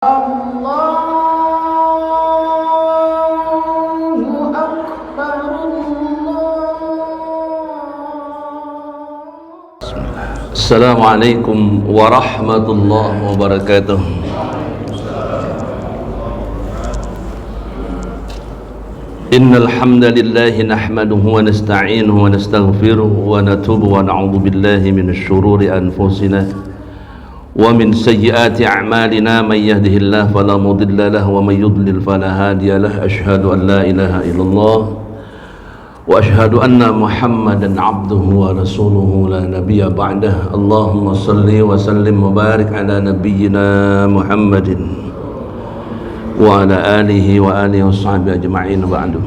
Allahu Akbar, Assalamualaikum warahmatullahi wabarakatuh. Innal hamdalillah nahmaduhu wa nasta'inuhu wa nastaghfiruhu wa natubu wa na'udzu billahi minasy syururi anfusina wa min sayyiati a'malina may yahdihillahu fala mudilla lahu wa may yudlil fala hadiya lahu. Asyhadu an la ilaha illallah wa asyhadu anna Muhammadan abduhu wa rasuluhu la nabiyya ba'dah. Allahumma salli wa sallim wa barik ala nabiyyina Muhammadin wa ala alihi wa washabihi ajma'in ba'du.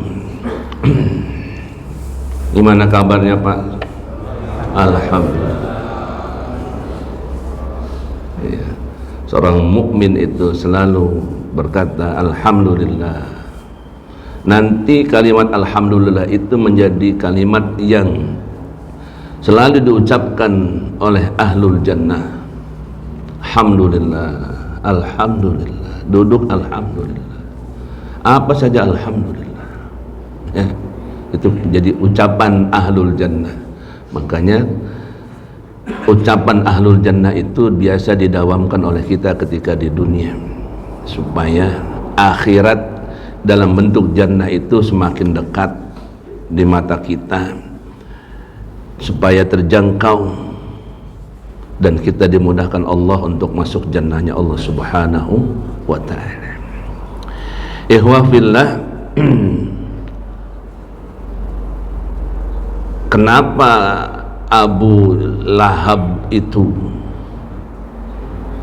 Gimana kabarnya Pak? Alhamdulillah. Ya. Seorang mukmin itu selalu berkata alhamdulillah. Nanti kalimat alhamdulillah itu menjadi kalimat yang selalu diucapkan oleh ahlul jannah. Alhamdulillah, alhamdulillah, duduk alhamdulillah, apa saja alhamdulillah, ya, itu jadi ucapan ahlul jannah. Makanya ucapan ahlul jannah itu biasa didawamkan oleh kita ketika di dunia, supaya akhirat dalam bentuk jannah itu semakin dekat di mata kita, supaya terjangkau dan kita dimudahkan Allah untuk masuk jannahnya Allah subhanahu wa ta'ala. Ikhwah fillah, kenapa Abu Lahab itu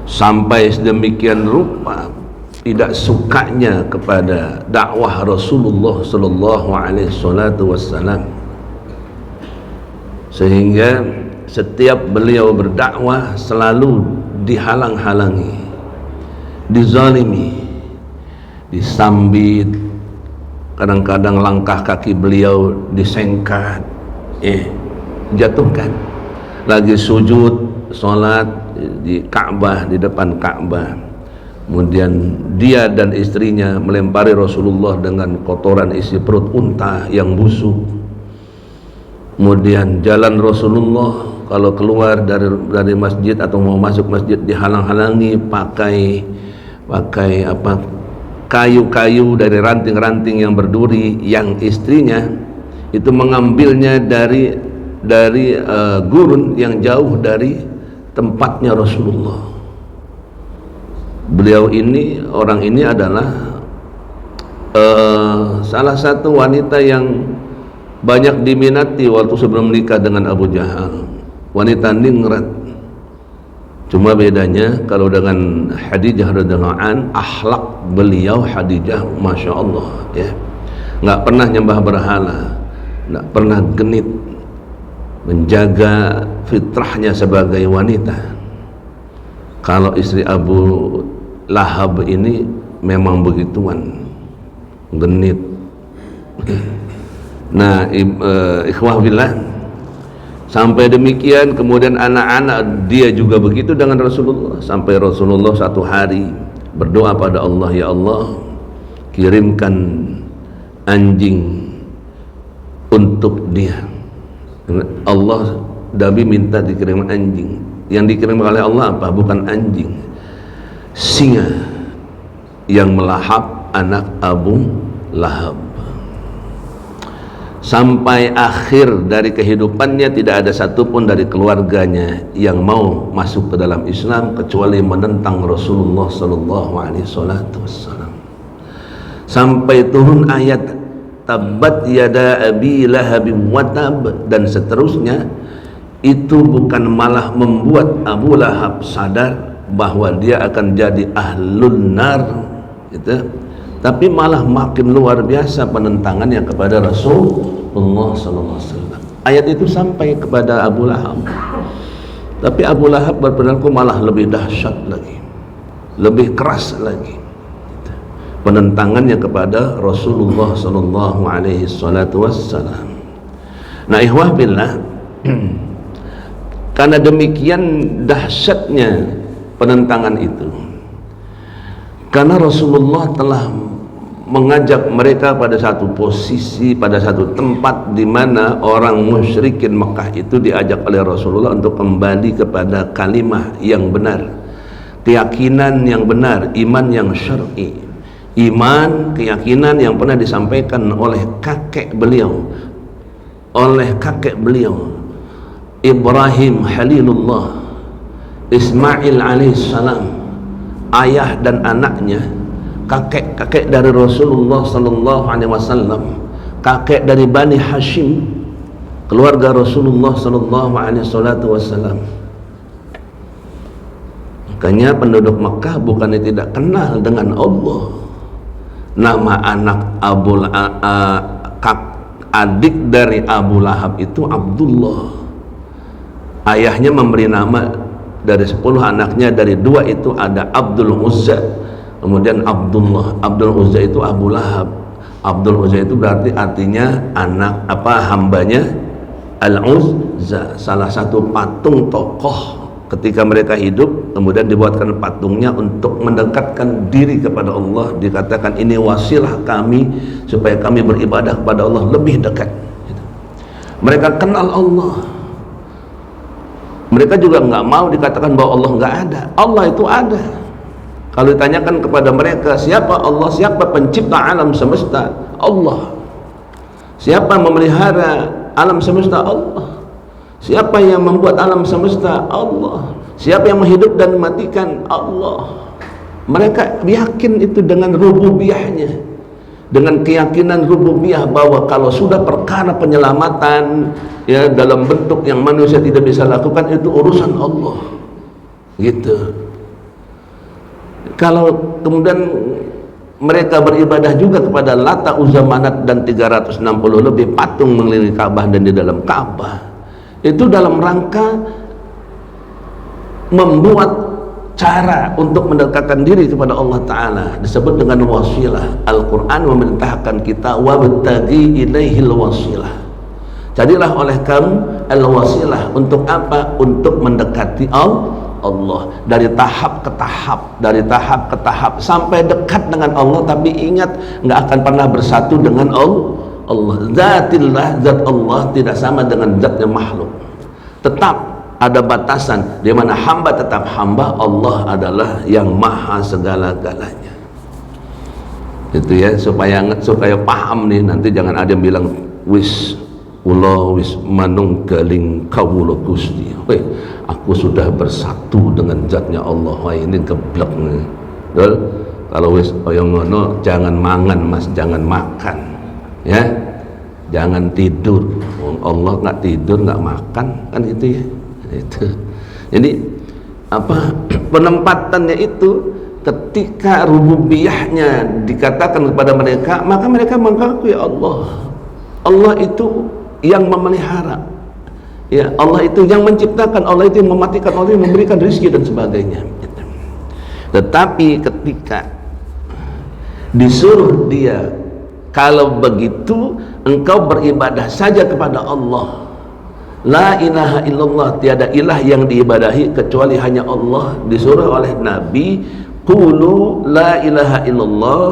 sampai sedemikian rupa tidak sukanya kepada dakwah Rasulullah sallallahu alaihi wasallam, sehingga setiap beliau berdakwah selalu dihalang-halangi, dizalimi, disambit, kadang-kadang langkah kaki beliau disengkat, jatuhkan. Lagi sujud salat di Ka'bah, di depan Ka'bah, kemudian dia dan istrinya melempari Rasulullah dengan kotoran isi perut unta yang busuk. Kemudian jalan Rasulullah kalau keluar dari masjid atau mau masuk masjid dihalang-halangi pakai apa, kayu-kayu dari ranting-ranting yang berduri, yang istrinya itu mengambilnya dari gurun yang jauh dari tempatnya Rasulullah. Beliau ini, orang ini adalah salah satu wanita yang banyak diminati waktu sebelum menikah dengan Abu Jahal, wanita ningrat. Cuma bedanya kalau dengan Khadijah radhiyallahu an, akhlak beliau Khadijah masya Allah, ya, nggak pernah nyembah berhala, nggak pernah genit, menjaga fitrahnya sebagai wanita. Kalau istri Abu Lahab ini memang begituan, genit. Nah, ikhwah billah, sampai demikian kemudian anak-anak dia juga begitu dengan Rasulullah, sampai Rasulullah satu hari berdoa pada Allah, ya Allah, kirimkan anjing untuk dia. Allah, Nabi minta dikirim anjing. Yang dikirim oleh Allah apa? Bukan anjing, singa yang melahap anak Abu Lahab. Sampai akhir dari kehidupannya tidak ada satupun dari keluarganya yang mau masuk ke dalam Islam kecuali menentang Rasulullah sallallahu alaihi wasallam. Sampai turun ayat tabbat yada abi lahabin watab dan seterusnya. Itu bukan malah membuat Abu Lahab sadar bahwa dia akan jadi ahlun nar, gitu, tapi malah makin luar biasa penentangannya kepada Rasulullah SAW. Ayat itu sampai kepada Abu Lahab, tapi Abu Lahab berperilaku malah lebih dahsyat lagi, lebih keras lagi penentangannya kepada Rasulullah SAW. Nah, ikhwah billah, karena demikian dahsyatnya penentangan itu, Karena Rasulullah telah mengajak mereka pada satu posisi, pada satu tempat di mana orang musyrikin Mekah itu diajak oleh Rasulullah untuk kembali kepada kalimah yang benar, keyakinan yang benar, iman yang syar'i, iman, keyakinan yang pernah disampaikan oleh kakek beliau, Ibrahim Halilullah, Ismail alaihissalam, ayah dan anaknya, kakek dari Rasulullah sallallahu alaihi wasallam, kakek dari Bani Hashim, keluarga Rasulullah sallallahu alaihi wasallam. Makanya penduduk Mekah bukannya tidak kenal dengan Allah. Nama anak adik dari Abu Lahab itu Abdullah. Ayahnya memberi nama dari 10 anaknya, dari 2 itu ada Abdul Uzza, kemudian Abdullah. Abdul Uzza itu Abu Lahab. Abdul Uzza itu berarti artinya anak hambanya Al-Uzza, salah satu patung tokoh ketika mereka hidup, kemudian dibuatkan patungnya untuk mendekatkan diri kepada Allah. Dikatakan ini wasilah kami supaya kami beribadah kepada Allah lebih dekat. Mereka kenal Allah. Mereka juga nggak mau dikatakan bahwa Allah nggak ada. Allah itu ada. Kalau ditanyakan kepada mereka, siapa Allah, siapa pencipta alam semesta? Allah. Siapa memelihara alam semesta? Allah. Siapa yang membuat alam semesta? Allah. Siapa yang menghidup dan mematikan? Allah. Mereka yakin itu dengan rububiyahnya, dengan keyakinan rububiyah bahwa kalau sudah perkara penyelamatan ya dalam bentuk yang manusia tidak bisa lakukan, itu urusan Allah. Gitu. Kalau kemudian mereka beribadah juga kepada Lata, Uzza, Manat dan 360 lebih patung mengelilingi Ka'bah dan di dalam Ka'bah, itu dalam rangka membuat cara untuk mendekatkan diri kepada Allah Ta'ala, disebut dengan wasilah. Al-Quran memerintahkan kita wabtaghi ilaihil wasilah, jadilah oleh kamu al-wasilah. Untuk apa? Untuk mendekati Allah dari tahap ke tahap sampai dekat dengan Allah. Tapi ingat, nggak akan pernah bersatu dengan Allah. Zatillah, zat Allah tidak sama dengan zatnya makhluk. Tetap ada batasan di mana hamba tetap hamba, Allah adalah yang maha segala-galanya. Itu ya, supaya paham nih, nanti jangan ada yang bilang wis kula wis manunggaling kawula Gusti. Aku sudah bersatu dengan zatnya Allah. Wah, ini geblek nih. Betul? Kalau wis kaya ngono, jangan mangan Mas, jangan makan. Ya, jangan tidur. Allah nggak tidur, nggak makan, kan itu ya. Itu. Jadi penempatannya itu ketika rububiyahnya dikatakan kepada mereka, maka mereka mengakui Allah itu yang memelihara. Ya, Allah itu yang menciptakan, Allah itu yang mematikan, Allah yang memberikan rezeki dan sebagainya. Tetapi ketika disuruh dia, kalau begitu engkau beribadah saja kepada Allah, la ilaha illallah, tiada ilah yang diibadahi kecuali hanya Allah. Disuruh oleh Nabi, qulu la ilaha illallah,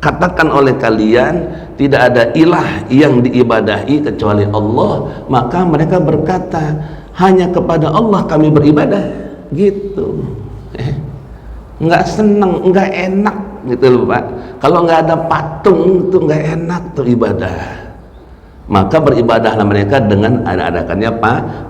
katakan oleh kalian tidak ada ilah yang diibadahi kecuali Allah. Maka mereka berkata, hanya kepada Allah kami beribadah. Gitu. Nggak seneng, nggak enak gitu loh Pak. Kalau nggak ada patung itu nggak enak tuh ibadah. Maka beribadahlah mereka dengan ada-adakannya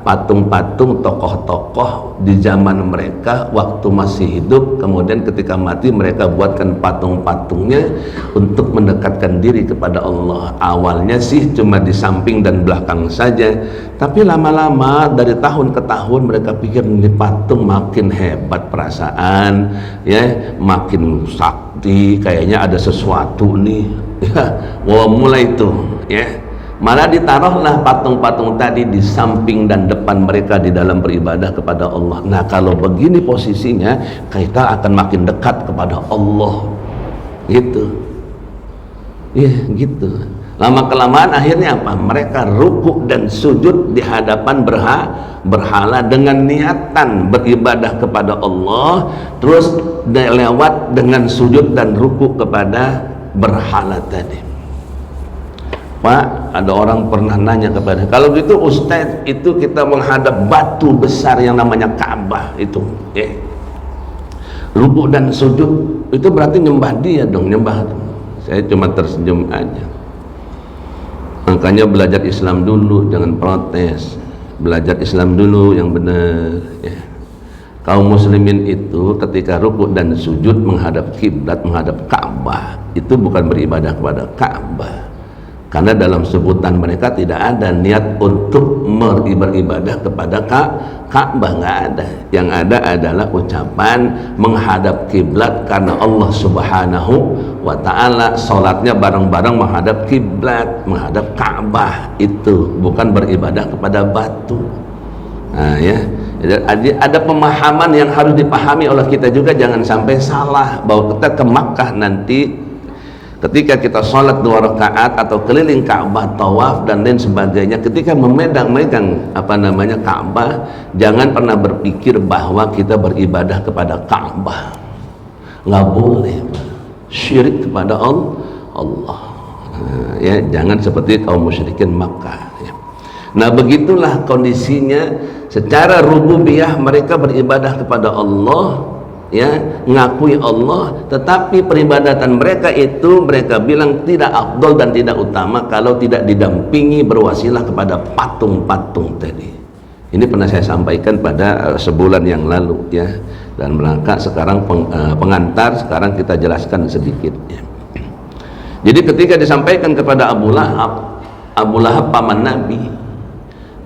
patung-patung tokoh-tokoh di zaman mereka waktu masih hidup. Kemudian ketika mati mereka buatkan patung-patungnya untuk mendekatkan diri kepada Allah. Awalnya sih cuma di samping dan belakang saja, tapi lama-lama dari tahun ke tahun mereka pikir ini patung makin hebat perasaan, ya, makin sakti, kayaknya ada sesuatu nih. Wah, mulai itu ya, malah ditaruhlah patung-patung tadi di samping dan depan mereka di dalam beribadah kepada Allah. Nah, kalau begini posisinya, kita akan makin dekat kepada Allah. Gitu. Ya, gitu. Lama kelamaan akhirnya apa? Mereka rukuk dan sujud di hadapan berhala dengan niatan beribadah kepada Allah, terus lewat dengan sujud dan rukuk kepada berhala tadi. Pak, ada orang pernah nanya kepada, kalau gitu Ustaz, itu kita menghadap batu besar yang namanya Ka'bah itu, rukuk dan sujud itu berarti nyembah dia dong, nyembah. Saya cuma tersenyum aja. Makanya belajar Islam dulu, jangan protes. Belajar Islam dulu yang benar, ya. Kaum muslimin itu ketika rukuk dan sujud menghadap kiblat, menghadap Ka'bah, itu bukan beribadah kepada Ka'bah. Karena dalam sebutan mereka tidak ada niat untuk beribadah kepada Ka'bah, nggak ada. Yang ada adalah ucapan menghadap kiblat karena Allah Subhanahu wa ta'ala, salatnya bareng-bareng menghadap kiblat, menghadap Ka'bah, itu bukan beribadah kepada batu. Nah, ya. Jadi ada pemahaman yang harus dipahami oleh kita juga, jangan sampai salah bahwa kita ke Makkah nanti ketika kita sholat 2 rakaat atau keliling Ka'bah, tawaf dan lain sebagainya, ketika memegang Ka'bah, jangan pernah berpikir bahwa kita beribadah kepada Ka'bah. Nggak boleh, syirik kepada Allah. Ya, jangan seperti kaum musyrikin Makkah, ya. Nah, begitulah kondisinya. Secara rububiyah mereka beribadah kepada Allah, ya, ngakui Allah, tetapi peribadatan mereka itu mereka bilang tidak afdol dan tidak utama kalau tidak didampingi berwasilah kepada patung-patung tadi. Ini pernah saya sampaikan pada sebulan yang lalu, ya. Dan merangka sekarang pengantar, sekarang kita jelaskan sedikit, ya. Jadi ketika disampaikan kepada Abu Lahab paman Nabi,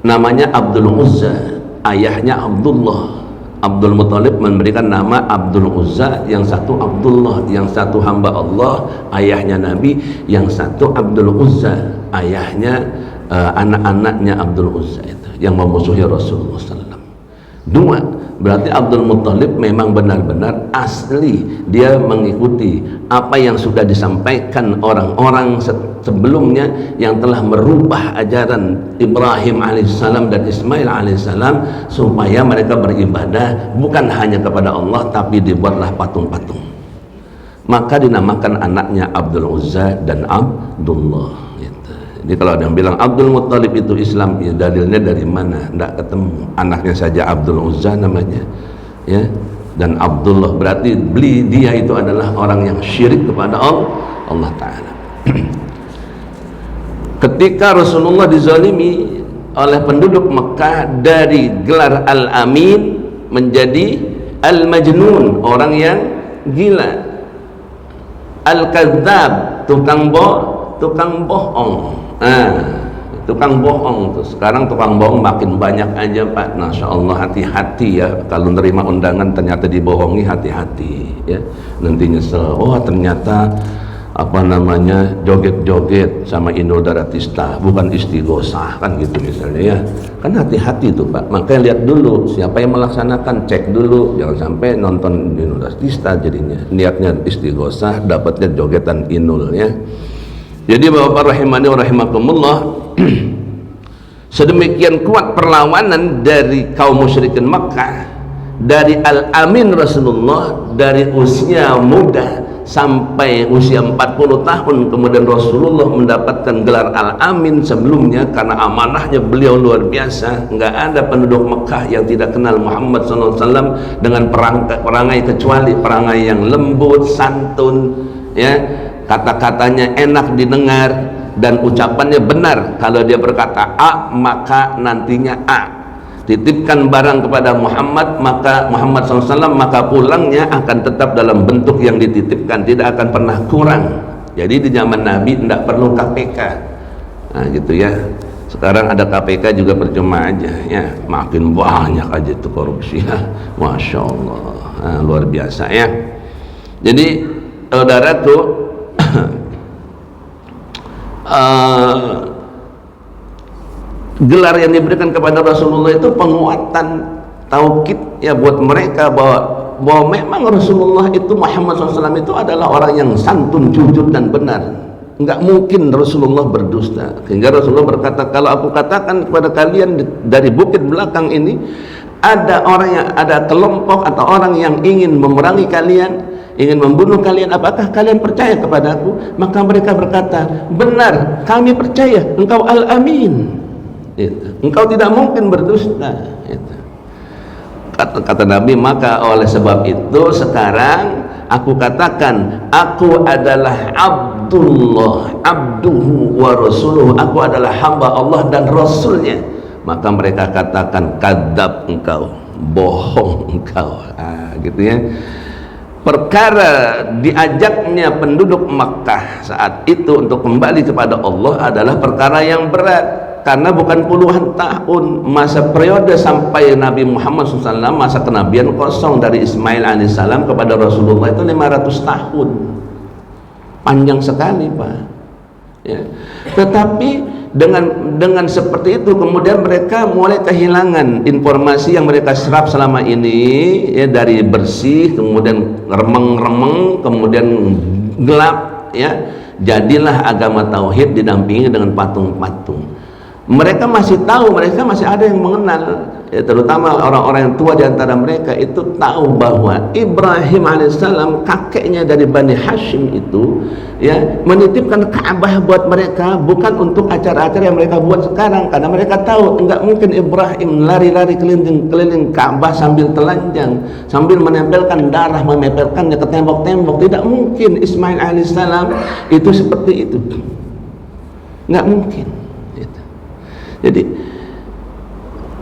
namanya Abdul Uzza, ayahnya Abdullah. Abdul Muthalib memberikan nama Abdul Uzza, yang satu Abdullah, yang satu hamba Allah, ayahnya Nabi, yang satu Abdul Uzza, ayahnya anak-anaknya Abdul Uzza itu yang memusuhi Rasulullah SAW. Dua, berarti Abdul Muthalib memang benar-benar asli, dia mengikuti apa yang sudah disampaikan orang-orang sebelumnya yang telah merubah ajaran Ibrahim alaihissalam dan Ismail alaihissalam supaya mereka beribadah bukan hanya kepada Allah tapi dibuatlah patung-patung. Maka dinamakan anaknya Abdul Uzza dan Abdullah, gitu. Jadi kalau ada yang bilang Abdul Muthalib itu Islam, ya dalilnya dari mana? Tidak ketemu. Anaknya saja Abdul Uzza namanya, ya, dan Abdullah, berarti dia itu adalah orang yang syirik kepada Allah Ta'ala. Ketika Rasulullah dizalimi oleh penduduk Mekah dari gelar Al-Amin menjadi Al-Majnun, orang yang gila, Al-Kadzab, tukang bohong. Tukang bohong tuh. Sekarang tukang bohong makin banyak aja, Pak. Masya Allah, hati-hati ya. Kalau nerima undangan ternyata dibohongi, hati-hati ya. Nanti nyesel. Oh, ternyata joget-joget sama Inul Daratista, bukan istighosah, kan gitu misalnya, ya. Kan hati-hati tuh, Pak. Makanya lihat dulu siapa yang melaksanakan, cek dulu, jangan sampai nonton Inul Daratista jadinya niatnya istighosah, dapatnya jogetan Inul, ya. Jadi Bapak rahimani wa rahimakumullah, sedemikian kuat perlawanan dari kaum musyrikin Makkah, dari Al-Amin Rasulullah, dari usia muda sampai usia 40 tahun, kemudian Rasulullah mendapatkan gelar Al-Amin. Sebelumnya karena amanahnya beliau luar biasa, nggak ada penduduk Mekah yang tidak kenal Muhammad SAW dengan perangai kecuali perangai yang lembut, santun, ya, kata-katanya enak didengar dan ucapannya benar. Kalau dia berkata A, maka nantinya A. Titipkan barang kepada Muhammad, maka Muhammad SAW, maka pulangnya akan tetap dalam bentuk yang dititipkan, tidak akan pernah kurang. Jadi di zaman Nabi tidak perlu KPK. Nah gitu ya. Sekarang ada KPK juga percuma aja, ya. Makin banyak aja itu korupsi, ya. Masya Allah, nah, luar biasa, ya. Jadi saudaraku, gelar yang diberikan kepada Rasulullah itu penguatan taukid, ya, buat mereka bahwa memang Rasulullah itu, Muhammad SAW itu adalah orang yang santun, jujur dan benar, Enggak mungkin Rasulullah berdusta. Sehingga Rasulullah berkata, kalau aku katakan kepada kalian dari bukit belakang ini ada kelompok atau orang yang ingin memerangi kalian, ingin membunuh kalian, apakah kalian percaya kepadaku? Maka mereka berkata, benar, kami percaya, engkau Al-Amin. Engkau tidak mungkin berdusta. Kata Nabi, maka oleh sebab itu sekarang aku katakan, aku adalah Abdullah, abduhu wa rasuluhu, aku adalah hamba Allah dan Rasulnya. Maka mereka katakan, kadzab engkau, bohong engkau. Gitu ya. Perkara diajaknya penduduk Makkah saat itu untuk kembali kepada Allah adalah perkara yang berat, karena bukan puluhan tahun masa periode sampai Nabi Muhammad SAW, masa kenabian kosong dari Ismail alaihissalam kepada Rasulullah itu 500 tahun, panjang sekali Pak ya. Tetapi dengan seperti itu kemudian mereka mulai kehilangan informasi yang mereka serap selama ini ya, dari bersih kemudian remeng-remeng kemudian gelap ya, jadilah agama tauhid didampingi dengan patung-patung. Mereka masih tahu, mereka masih ada yang mengenal ya, terutama orang-orang yang tua di antara mereka itu tahu bahwa Ibrahim alaihissalam, kakeknya dari Bani Hashim itu ya, menitipkan Ka'bah buat mereka, bukan untuk acara-acara yang mereka buat sekarang, karena mereka tahu enggak mungkin Ibrahim lari-lari keliling Ka'bah sambil telanjang, sambil menempelkan darah, menempelkannya ke tembok-tembok. Tidak mungkin Ismail alaihissalam itu seperti itu, enggak mungkin. Jadi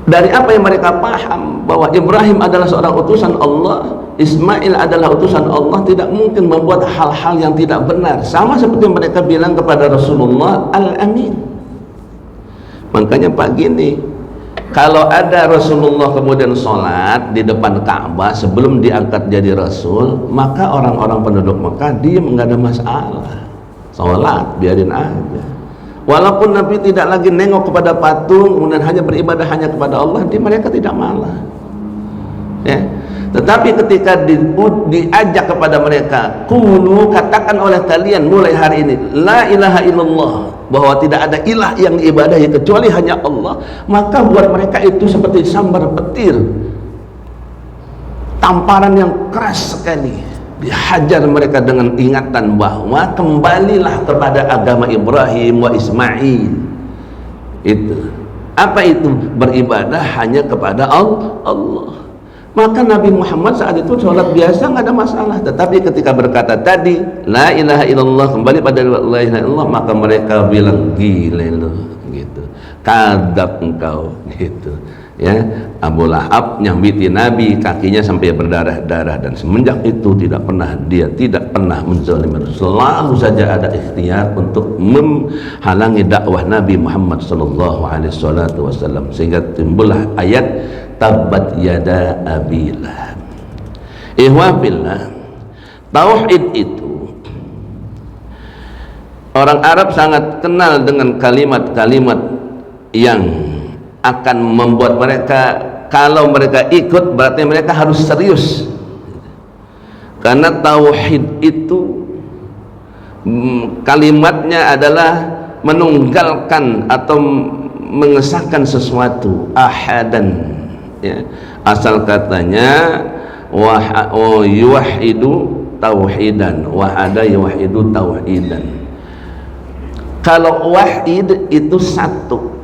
dari apa yang mereka paham bahwa Ibrahim adalah seorang utusan Allah, Ismail adalah utusan Allah, tidak mungkin membuat hal-hal yang tidak benar. Sama seperti mereka bilang kepada Rasulullah Al-Amin. Makanya Pak gini, kalau ada Rasulullah kemudian sholat di depan Ka'bah sebelum diangkat jadi Rasul, maka orang-orang penduduk Mekah diam, nggak ada masalah, sholat biarin aja. Walaupun Nabi tidak lagi nengok kepada patung, kemudian hanya beribadah hanya kepada Allah, mereka tidak malah ya. Tetapi ketika diajak kepada mereka, qulu, katakan oleh kalian mulai hari ini la ilaha illallah, bahwa tidak ada ilah yang diibadahi kecuali hanya Allah, maka buat mereka itu seperti sambar petir, tamparan yang keras sekali. Dihajar mereka dengan ingatan bahwa kembalilah kepada agama Ibrahim wa Ismail. Itu apa itu? Beribadah hanya kepada Allah. Maka Nabi Muhammad saat itu sholat biasa, nggak ada masalah. Tetapi ketika berkata tadi la ilaha illallah, kembali pada la ilaha illallah, maka mereka bilang gila lu, gitu, kadzab engkau, gitu ya. Abu Lahab nyambiti Nabi, kakinya sampai berdarah-darah, dan semenjak itu dia tidak pernah menzalimi, selalu saja ada ikhtiar untuk menghalangi dakwah Nabi Muhammad sallallahu alaihi wasallam, sehingga timbullah ayat tabbat yada abi lahab. Ihwabillah, tauhid itu orang Arab sangat kenal dengan kalimat-kalimat yang akan membuat mereka, kalau mereka ikut berarti mereka harus serius, karena tauhid itu kalimatnya adalah menunggalkan atau mengesahkan sesuatu, ahadan ya. Asal katanya yuwahidu tauhidan, wahada yuwahidu tauhidan. Kalau wahid itu satu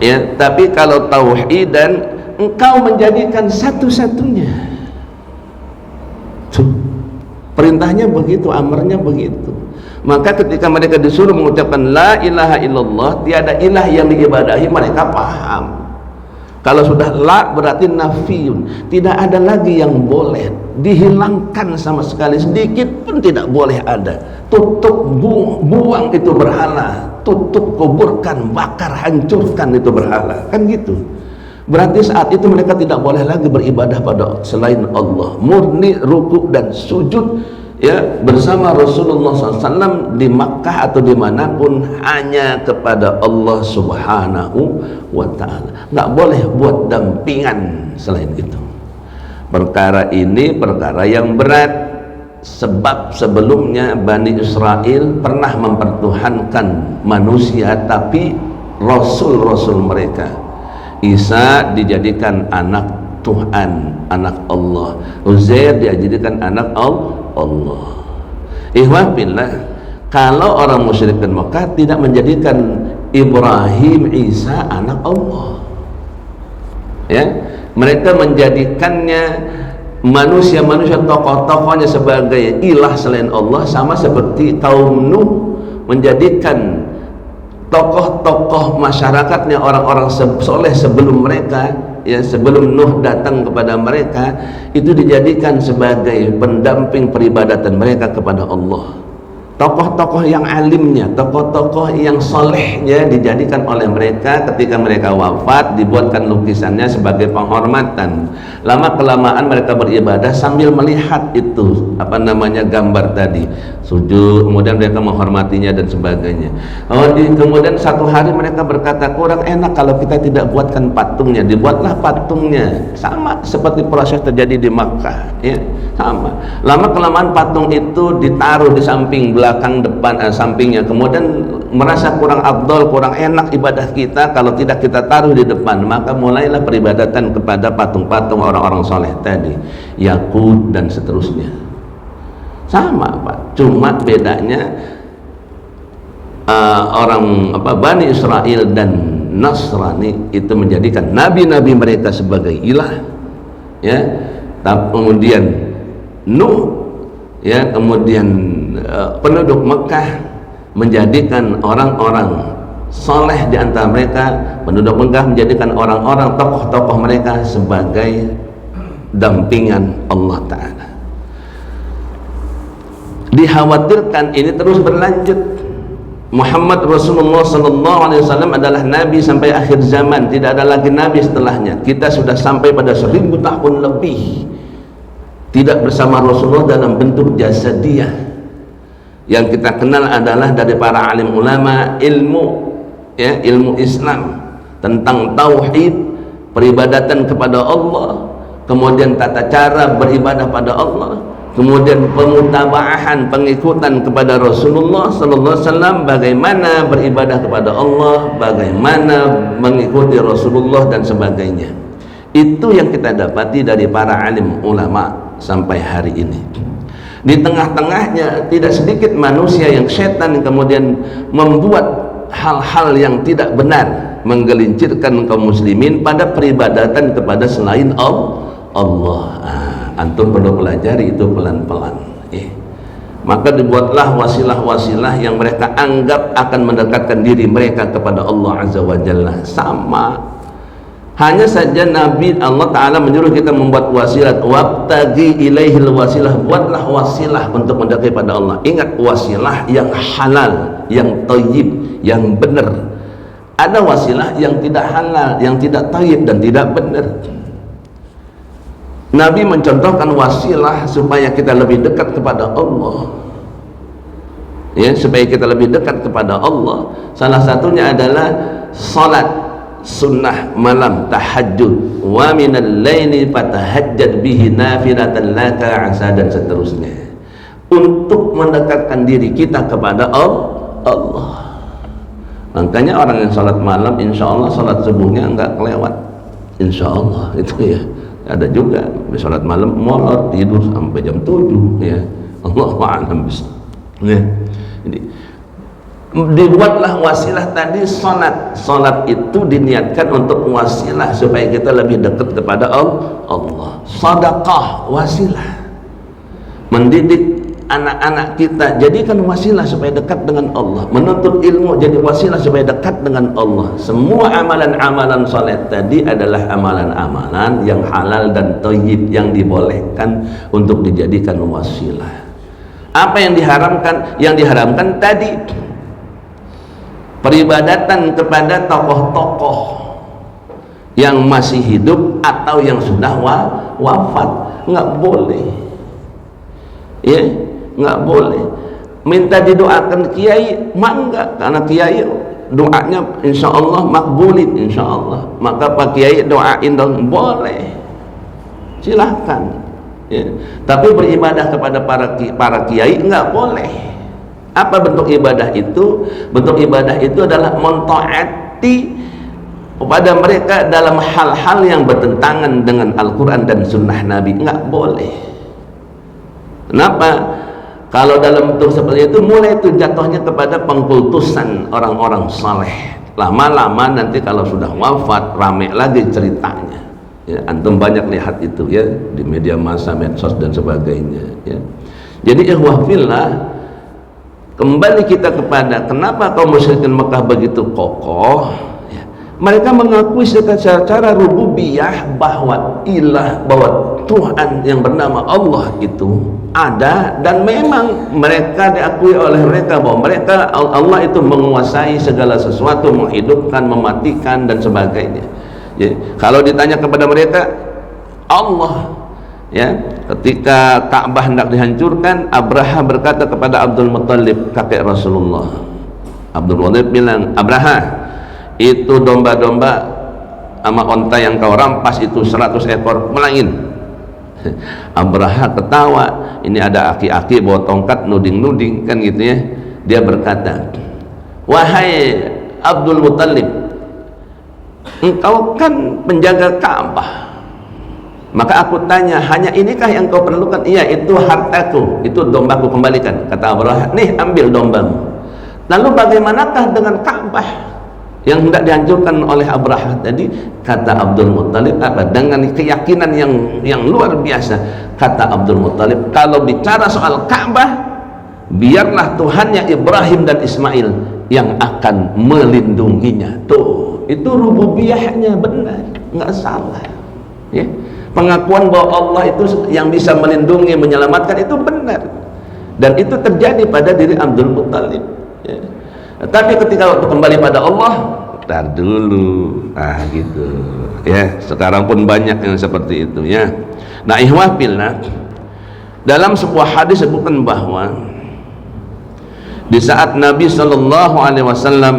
ya, tapi kalau tauhidan engkau menjadikan satu-satunya. Perintahnya begitu, amarnya begitu. Maka ketika mereka disuruh mengucapkan la ilaha illallah, tiada ilah yang diibadahi, mereka paham. Kalau sudah la berarti nafiyun, tidak ada lagi yang boleh dihilangkan sama sekali, sedikit pun tidak boleh ada. Tutup, buang itu berhala, tutup, kuburkan, bakar, hancurkan itu berhala, kan gitu. Berarti saat itu mereka tidak boleh lagi beribadah pada selain Allah, murni ruku dan sujud ya bersama Rasulullah SAW di Makkah atau dimanapun hanya kepada Allah Subhanahu wa Ta'ala. Nggak boleh buat dampingan selain itu. Perkara ini perkara yang berat, sebab sebelumnya Bani Israel pernah mempertuhankan manusia, tapi rasul-rasul mereka, Isa dijadikan anak Tuhan, anak Allah. Uzair dijadikan anak Allah. Ikhwan billah, kalau orang musyrikin Mekah tidak menjadikan Ibrahim, Isa anak Allah, ya, mereka menjadikannya manusia-manusia, tokoh-tokohnya sebagai ilah selain Allah, sama seperti kaum Nuh menjadikan tokoh-tokoh masyarakatnya orang-orang soleh sebelum mereka, ya, sebelum Nuh datang kepada mereka, itu dijadikan sebagai pendamping peribadatan mereka kepada Allah. Tokoh-tokoh yang alimnya, tokoh-tokoh yang solehnya dijadikan oleh mereka, ketika mereka wafat dibuatkan lukisannya sebagai penghormatan. Lama kelamaan mereka beribadah sambil melihat itu gambar tadi, sujud, kemudian mereka menghormatinya dan sebagainya. Kemudian satu hari mereka berkata, kurang enak kalau kita tidak buatkan patungnya. Dibuatlah patungnya, sama seperti proses terjadi di Makkah, ya, sama. Lama kelamaan patung itu ditaruh di samping belakang, depan, sampingnya. Kemudian merasa kurang afdol, kurang enak ibadah kita kalau tidak kita taruh di depan. Maka mulailah peribadatan kepada patung-patung orang-orang soleh tadi, Yakut dan seterusnya. Sama Pak, cuma bedanya Bani Israel dan Nasrani itu menjadikan nabi-nabi mereka sebagai ilah, ya. Kemudian Nuh, ya, kemudian penduduk Mekah menjadikan orang-orang soleh di antara mereka, penduduk Mekah menjadikan orang-orang tokoh-tokoh mereka sebagai dampingan Allah Ta'ala. Dikhawatirkan ini terus berlanjut. Muhammad Rasulullah SAW adalah nabi sampai akhir zaman, tidak ada lagi nabi setelahnya. Kita sudah sampai pada 1000 tahun lebih tidak bersama Rasulullah dalam bentuk jasadiyah. Yang kita kenal adalah dari para alim ulama ilmu, ya, ilmu Islam tentang tauhid, peribadatan kepada Allah, kemudian tata cara beribadah pada Allah, kemudian pemutabaahan, pengikutan kepada Rasulullah sallallahu alaihi wasallam, bagaimana beribadah kepada Allah, bagaimana mengikuti Rasulullah dan sebagainya. Itu yang kita dapati dari para alim ulama sampai hari ini. Di tengah-tengahnya tidak sedikit manusia yang setan kemudian membuat hal-hal yang tidak benar, menggelincirkan kaum muslimin pada peribadatan kepada selain Allah. Antum perlu pelajari itu pelan-pelan, maka dibuatlah wasilah-wasilah yang mereka anggap akan mendekatkan diri mereka kepada Allah Azza wa Jalla. Sama, hanya saja Nabi Allah Ta'ala menyuruh kita membuat wasilah, wabtagi ilaihil wasilah, buatlah wasilah untuk mendekati pada Allah. Ingat, wasilah yang halal, yang thayyib, yang benar. Ada wasilah yang tidak halal, yang tidak thayyib dan tidak benar. Nabi mencontohkan wasilah supaya kita lebih dekat kepada Allah, ya, supaya kita lebih dekat kepada Allah. Salah satunya adalah salat sunnah malam, tahajud, wa minal laili fatahajjad bihi nafilatan laka asa, dan seterusnya, untuk mendekatkan diri kita kepada Allah. Makanya orang yang salat malam, insya Allah salat subuhnya enggak kelewat, insya Allah. Itu ya, ada juga salat malam molor, tidur sampai jam 7, ya. Allahu a'lam bishawab, ya. Jadi dibuatlah wasilah tadi, salat itu diniatkan untuk wasilah supaya kita lebih dekat kepada Allah. Sedekah wasilah, mendidik anak-anak kita jadikan wasilah supaya dekat dengan Allah, menuntut ilmu jadi wasilah supaya dekat dengan Allah. Semua amalan-amalan salat tadi adalah amalan-amalan yang halal dan thayyib, yang dibolehkan untuk dijadikan wasilah. Apa yang diharamkan? Yang diharamkan tadi peribadatan kepada tokoh-tokoh yang masih hidup atau yang sudah wafat, nggak boleh, ya, nggak boleh. Minta didoakan kiai, mangga, karena kiai doanya insya Allah makbulin, insya Allah. Maka Pak Kiai doain dong, boleh, silahkan. ya. Tapi beribadah kepada para kiai enggak boleh. Apa bentuk ibadah itu? Bentuk ibadah itu adalah mentaati kepada mereka dalam hal-hal yang bertentangan dengan Al-Quran dan Sunnah Nabi. Enggak boleh. Kenapa? Kalau dalam bentuk seperti itu, mulai itu jatuhnya kepada pengkultusan orang-orang saleh. Lama-lama nanti kalau sudah wafat, rame lagi ceritanya. Ya, antum banyak lihat itu ya di media massa, medsos dan sebagainya. Ya. Jadi ikhwah fillah, kembali kita kepada kenapa kaum musyrikin Mekah begitu kokoh. Ya. Mereka mengakui secara rububiyah bahwa Tuhan yang bernama Allah itu ada, dan memang mereka diakui oleh mereka bahwa mereka Allah itu menguasai segala sesuatu, menghidupkan, mematikan dan sebagainya. Ya, kalau ditanya kepada mereka Allah, ya, ketika Ka'bah hendak dihancurkan, Abraha berkata kepada Abdul Muttalib, kakek Rasulullah. Abdul Muttalib bilang, Abraha, itu domba-domba sama onta yang kau rampas itu 100 ekor melangin. Abraha ketawa, ini ada aki-aki bawa tongkat nuding-nuding kan gitu ya. Dia berkata, wahai Abdul Muttalib, engkau kan penjaga Ka'bah, maka aku tanya, hanya inikah yang kau perlukan? Iya, itu hartaku, itu dombaku, kembalikan. Kata Abraha, nih ambil dombamu. Lalu bagaimanakah dengan Ka'bah yang hendak dihancurkan oleh Abraha tadi? Kata Abdul Muttalib, apa? Dengan keyakinan yang luar biasa, kata Abdul Muttalib, kalau bicara soal Ka'bah, biarlah Tuhannya Ibrahim dan Ismail yang akan melindunginya. Tuh, itu rububiyahnya benar, nggak salah. Ya, pengakuan bahwa Allah itu yang bisa melindungi, menyelamatkan itu benar, dan itu terjadi pada diri Abdul Muttalib. Ya. Tapi ketika waktu kembali pada Allah, tar dulu, gitu ya. Sekarang pun banyak yang seperti itu ya. Nah, ikhwah fillah, dalam sebuah hadis sebutkan bahwa di saat Nabi Shallallahu Alaihi Wasallam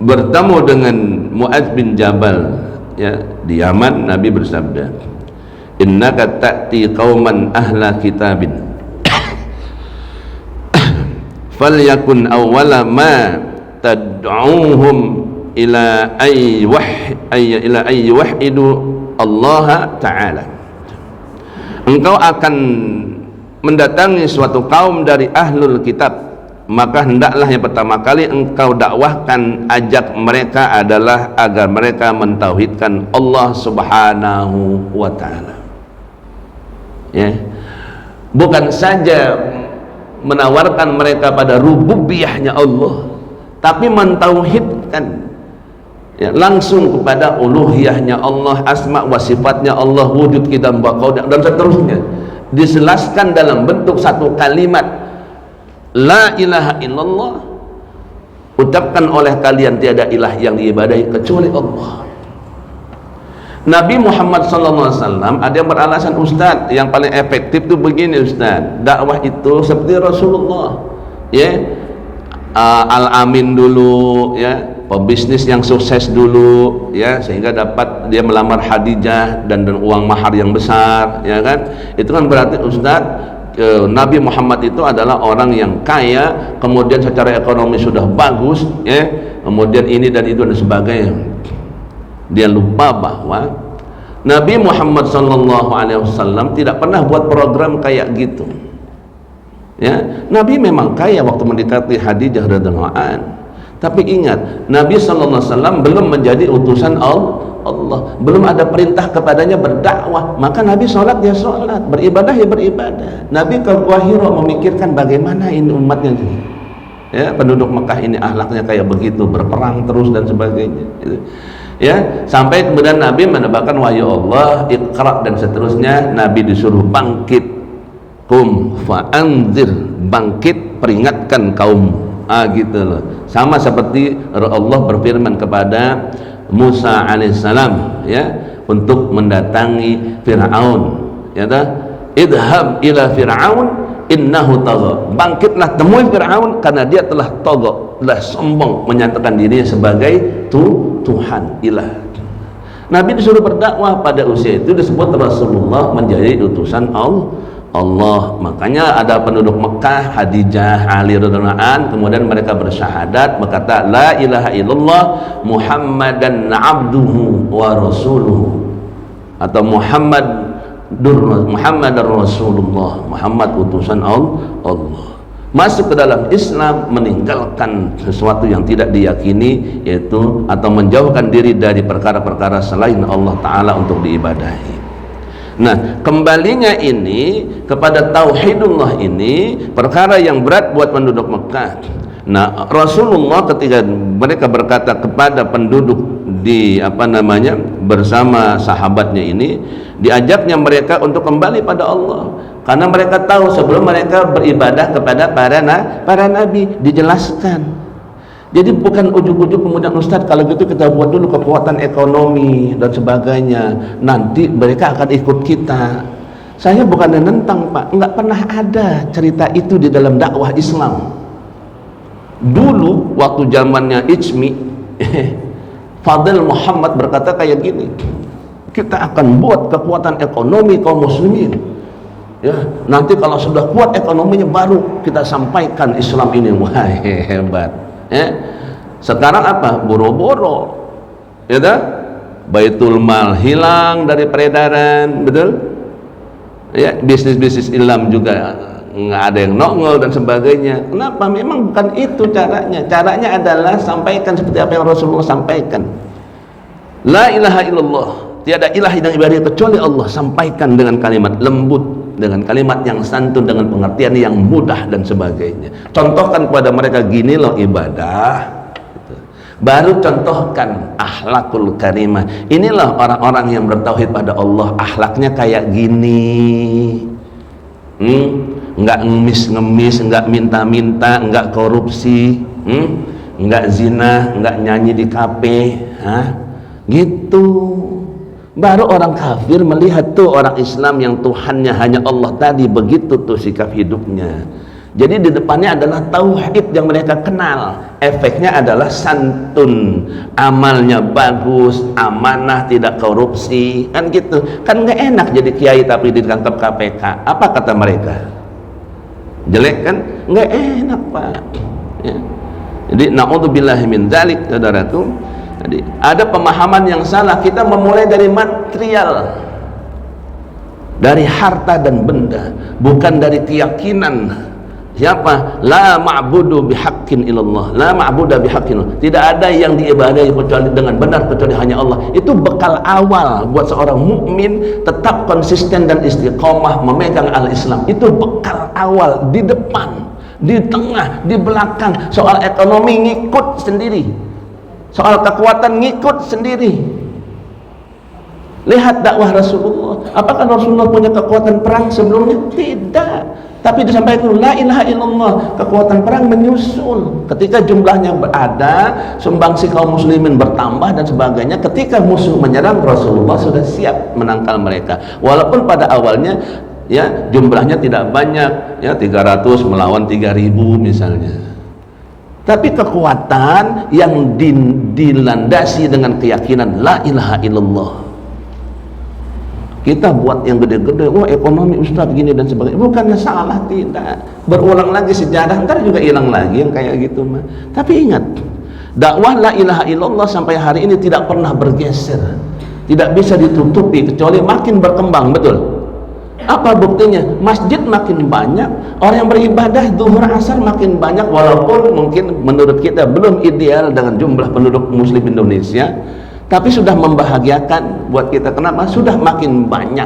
bertemu dengan Mu'adz bin Jabal ya di Yaman, Nabi bersabda, innaka ta'ti qauman ahla kitabin falyakun awwala ma tad'uuhum ila ay wahhidu Allah Ta'ala. Engkau akan mendatangi suatu kaum dari ahlul kitab, maka hendaklah yang pertama kali engkau dakwahkan, ajak mereka adalah agar mereka mentauhidkan Allah Subhanahu wa Ta'ala. Ya. Bukan saja menawarkan mereka pada rububiyahnya Allah, tapi mentauhidkan ya, langsung kepada uluhiyahnya Allah, asma wa sifatnya Allah, wujud qidam baqau dan seterusnya, dijelaskan dalam bentuk satu kalimat, la ilaha illallah, ucapkan oleh kalian tiada ilah yang diibadahi kecuali Allah. Nabi Muhammad SAW ada yang beralasan, Ustadz, yang paling efektif itu begini Ustadz, dakwah itu seperti Rasulullah ya, al-amin dulu ya, pebisnis yang sukses dulu ya, sehingga dapat dia melamar Khadijah dan uang mahar yang besar ya kan. Itu kan berarti Ustadz, Nabi Muhammad itu adalah orang yang kaya, kemudian secara ekonomi sudah bagus ya, kemudian ini dan itu dan sebagainya. Dia lupa bahwa Nabi Muhammad SAW tidak pernah buat program kayak gitu ya. Nabi memang kaya waktu mendekati Khadijah radhiyallahu anha, tapi ingat, Nabi SAW belum menjadi utusan Allah, belum ada perintah kepadanya berdakwah, maka Nabi sholat ya sholat, beribadah ya beribadah. Nabi ke Gua Hira memikirkan bagaimana ini umatnya ya, penduduk Mekah ini akhlaknya kayak begitu, berperang terus dan sebagainya ya, sampai kemudian Nabi menebakkan wahyu Allah, Iqra dan seterusnya. Nabi disuruh bangkit, kum fa'anzir, bangkit peringatkan kaum, gitu loh. Sama seperti Allah berfirman kepada Musa alaihissalam ya, untuk mendatangi Fir'aun ya, idhab ila Fir'aun innahu tagha, bangkitlah temui Fir'aun karena dia telah tagha, telah sombong, menyatakan dirinya sebagai Tuhan, ilah. Nabi disuruh berdakwah pada usia itu, disebut Rasulullah menjadi utusan Allah. Makanya ada penduduk Mekah, Khadijah, Ali radhiyallahu an, kemudian mereka bersyahadat berkata la ilaha illallah Muhammadan abduhu wa rasuluhu, atau Muhammadar Rasulullah, Muhammad utusan Allah. Masuk ke dalam Islam, meninggalkan sesuatu yang tidak diyakini, yaitu atau menjauhkan diri dari perkara-perkara selain Allah Ta'ala untuk diibadahi. Nah, kembalinya ini kepada tauhidullah ini perkara yang berat buat penduduk Mekah. Nah, Rasulullah ketika mereka berkata kepada penduduk di bersama sahabatnya ini, diajaknya mereka untuk kembali pada Allah, karena mereka tahu sebelum mereka beribadah kepada para nabi. Dijelaskan. Jadi bukan ujuk-ujuk kemudian Ustaz kalau gitu kita buat dulu kekuatan ekonomi dan sebagainya, nanti mereka akan ikut kita. Saya bukan menentang Pak, enggak pernah ada cerita itu di dalam dakwah Islam. Dulu waktu zamannya Ijmi, Fadil Muhammad berkata kayak gini, kita akan buat kekuatan ekonomi kaum muslimin, ya, nanti kalau sudah kuat ekonominya baru kita sampaikan Islam ini. Wah, hebat. Sekarang apa? Boro-boro, ya dah? Baitul mal hilang dari peredaran, betul? Ya, bisnis-bisnis Islam juga nggak ada yang nongol dan sebagainya. Kenapa? Memang bukan itu caranya. Caranya adalah sampaikan seperti apa yang Rasulullah sampaikan. La ilaha illallah, tiada ilah yang ibadah kecuali Allah. Sampaikan dengan kalimat lembut, dengan kalimat yang santun, dengan pengertian yang mudah dan sebagainya. Contohkan kepada mereka, gini loh ibadah. Baru contohkan akhlakul karimah. Inilah orang-orang yang bertauhid pada Allah, akhlaknya kayak gini. Enggak ngemis-ngemis, enggak minta-minta, enggak korupsi, enggak zina, enggak nyanyi di kafe, gitu. Baru orang kafir melihat tuh orang Islam yang Tuhannya hanya Allah tadi, begitu tuh sikap hidupnya. Jadi di depannya adalah tauhid yang mereka kenal. Efeknya adalah santun, amalnya bagus, amanah, tidak korupsi, kan gitu. Kan nggak enak jadi kiai tapi ditangkap KPK. Apa kata mereka? Jelek kan? Nggak enak Pak. Ya. Jadi na'udzubillahi min dzalik, saudara tuh. Jadi ada pemahaman yang salah. Kita memulai dari material, dari harta dan benda, bukan dari keyakinan. Siapa? La ma'budu bihaqqin illallah, la ma'budu bihaqqin. Tidak ada yang diibadahi kecuali dengan benar kecuali hanya Allah. Itu bekal awal buat seorang mukmin tetap konsisten dan istiqomah memegang al-Islam. Itu bekal awal. Di depan, di tengah, di belakang. Soal ekonomi ngikut sendiri, soal kekuatan ngikut sendiri. Lihat dakwah Rasulullah. Apakah Rasulullah punya kekuatan perang sebelumnya? Tidak. Tapi disampaikan la ilaha illallah, kekuatan perang menyusul. Ketika jumlahnya berada, sumbangsi kaum muslimin bertambah dan sebagainya. Ketika musuh menyerang, Rasulullah sudah siap menangkal mereka. Walaupun pada awalnya ya jumlahnya tidak banyak, ya 300 melawan 3000 misalnya. Tapi kekuatan yang dilandasi dengan keyakinan la ilaha illallah. Kita buat yang gede-gede, wah ekonomi Ustaz gini dan sebagainya. Bukannya salah, tidak. Berulang lagi sejarah, ntar juga hilang lagi yang kayak gitu mah. Tapi ingat, dakwah la ilaha illallah sampai hari ini tidak pernah bergeser, tidak bisa ditutupi kecuali makin berkembang. Betul? Apa buktinya? Masjid makin banyak, orang yang beribadah zuhur asar makin banyak, walaupun mungkin menurut kita belum ideal dengan jumlah penduduk muslim Indonesia, tapi sudah membahagiakan buat kita. Kenapa? Sudah makin banyak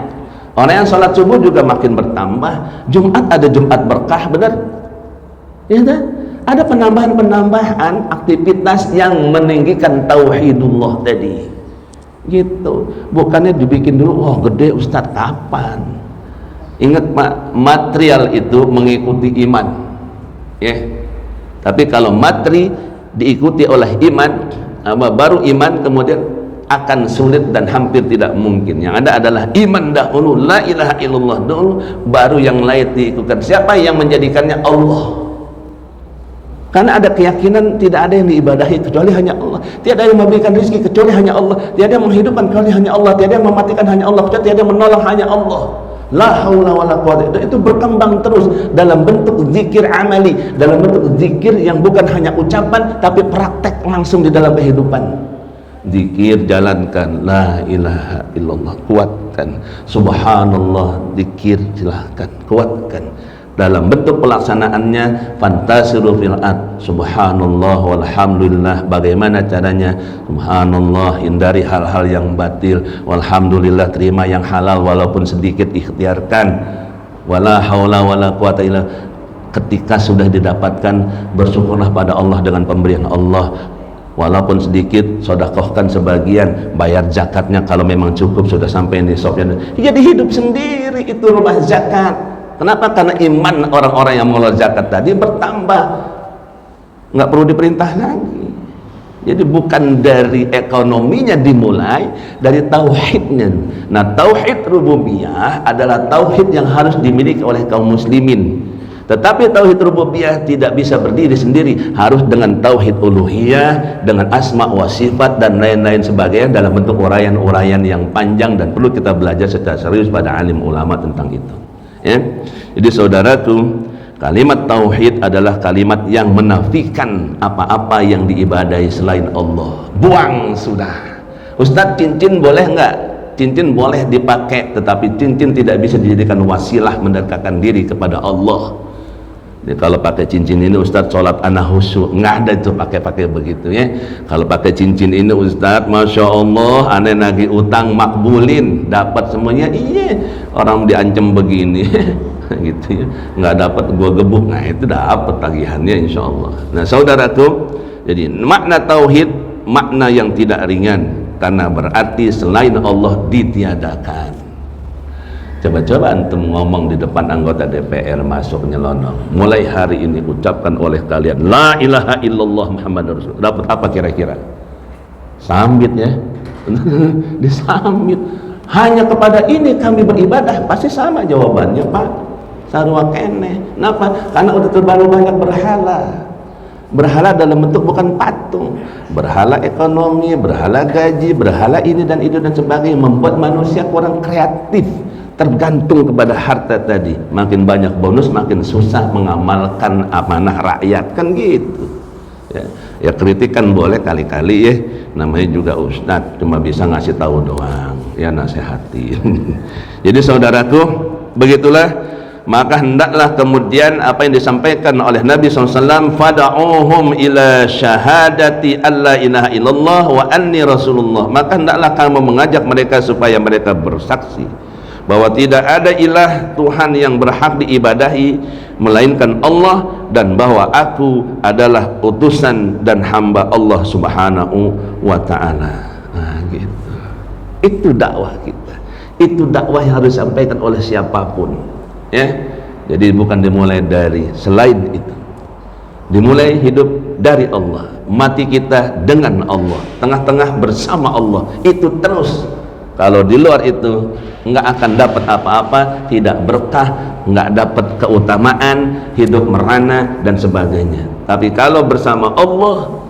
orang yang sholat subuh juga makin bertambah. Jumat ada Jumat berkah, benar? Ya kan? Ada penambahan aktivitas yang meninggikan tauhidullah tadi. Gitu. Bukannya dibikin dulu, oh gede Ustadz, kapan? Ingat Pak, material itu mengikuti iman. Ya. Tapi kalau materi diikuti oleh iman, baru iman kemudian akan sulit dan hampir tidak mungkin. Yang ada adalah iman dahulu, la ilaha illallah dulu, baru yang lain diikutkan. Siapa yang menjadikannya? Allah. Karena ada keyakinan tidak ada yang diibadahi kecuali hanya Allah, tiada yang memberikan rezeki kecuali hanya Allah, tiada yang menghidupkan kecuali hanya Allah, tiada yang mematikan hanya Allah, tiada yang menolong hanya Allah. La haula wala quwwata. Itu berkembang terus dalam bentuk zikir amali, dalam bentuk zikir yang bukan hanya ucapan tapi praktek langsung di dalam kehidupan. Zikir jalankan, la ilaha illallah, kuatkan. Subhanallah, zikir silahkan, kuatkan. Dalam bentuk pelaksanaannya, fantasiru fil ard, subhanallah walhamdulillah. Bagaimana caranya? Subhanallah, hindari hal-hal yang batil, walhamdulillah, terima yang halal walaupun sedikit, ikhtiarkan. Wala haula wala quwata illa. Ketika sudah didapatkan, bersyukurlah pada Allah dengan pemberian Allah, walaupun sedikit, sedekahkan sebagian, bayar zakatnya kalau memang cukup, sudah sampai nisabnya. Jadi hidup sendiri itu rumah zakat. Kenapa? Karena iman orang-orang yang mengelola zakat tadi bertambah, nggak perlu diperintah lagi. Jadi bukan dari ekonominya dimulai, dari tauhidnya. Nah, tauhid rububiyah adalah tauhid yang harus dimiliki oleh kaum muslimin. Tetapi tauhid rububiyah tidak bisa berdiri sendiri, harus dengan tauhid uluhiyah, dengan asma wa sifat dan lain-lain sebagainya dalam bentuk uraian-uraian yang panjang, dan perlu kita belajar secara serius pada alim ulama tentang itu. Ya. Jadi saudaraku, kalimat tauhid adalah kalimat yang menafikan apa-apa yang diibadahi selain Allah. Buang sudah. Ustadz, cincin boleh enggak? Cincin boleh dipakai, tetapi cincin tidak bisa dijadikan wasilah mendekatkan diri kepada Allah. Jadi kalau pakai cincin ini Ustadz sholat ana khusyuk, nggak ada itu pakai begitu ya. Kalau pakai cincin ini Ustadz, masya Allah, aneh nagih utang makbulin, dapat semuanya. Iya, orang diancam begini gitu ya, nggak dapat gua gebuk. Nah itu dapat tagihannya insya Allah. Nah saudaraku, jadi makna tauhid makna yang tidak ringan, karena berarti selain Allah ditiadakan. Coba-coba antum ngomong di depan anggota DPR masuk nyelonong, mulai hari ini ucapkan oleh kalian la ilaha illallah Muhammadur Rasul. Dapat apa kira-kira? Sambit ya. Disambit. Hanya kepada ini kami beribadah, pasti sama jawabannya, Pak. Sarua kene. Kenapa? Karena udah terlalu banyak berhala. Berhala dalam bentuk bukan patung, berhala ekonomi, berhala gaji, berhala ini dan itu dan sebagainya, membuat manusia kurang kreatif, tergantung kepada harta tadi. Makin banyak bonus, makin susah mengamalkan amanah rakyat, kan gitu ya. Ya kritikan boleh kali-kali ya, namanya juga ustadz, cuma bisa ngasih tahu doang ya, nasihatin. Jadi saudaraku, begitulah. Maka hendaklah kemudian apa yang disampaikan oleh Nabi SAW, fada'uhum ila syahadati alla ilaha illallah wa anni rasulullah. Maka hendaklah kamu mengajak mereka supaya mereka bersaksi bahwa tidak ada ilah Tuhan yang berhak diibadahi melainkan Allah, dan bahwa aku adalah utusan dan hamba Allah Subhanahu wa ta'ala. Nah gitu. Itu dakwah kita, itu dakwah yang harus disampaikan oleh siapapun ya. Jadi bukan dimulai dari selain itu, dimulai hidup dari Allah, mati kita dengan Allah, tengah-tengah bersama Allah, itu terus. Kalau di luar itu nggak akan dapat apa-apa, tidak berkah, nggak dapat keutamaan, hidup merana dan sebagainya. Tapi kalau bersama Allah,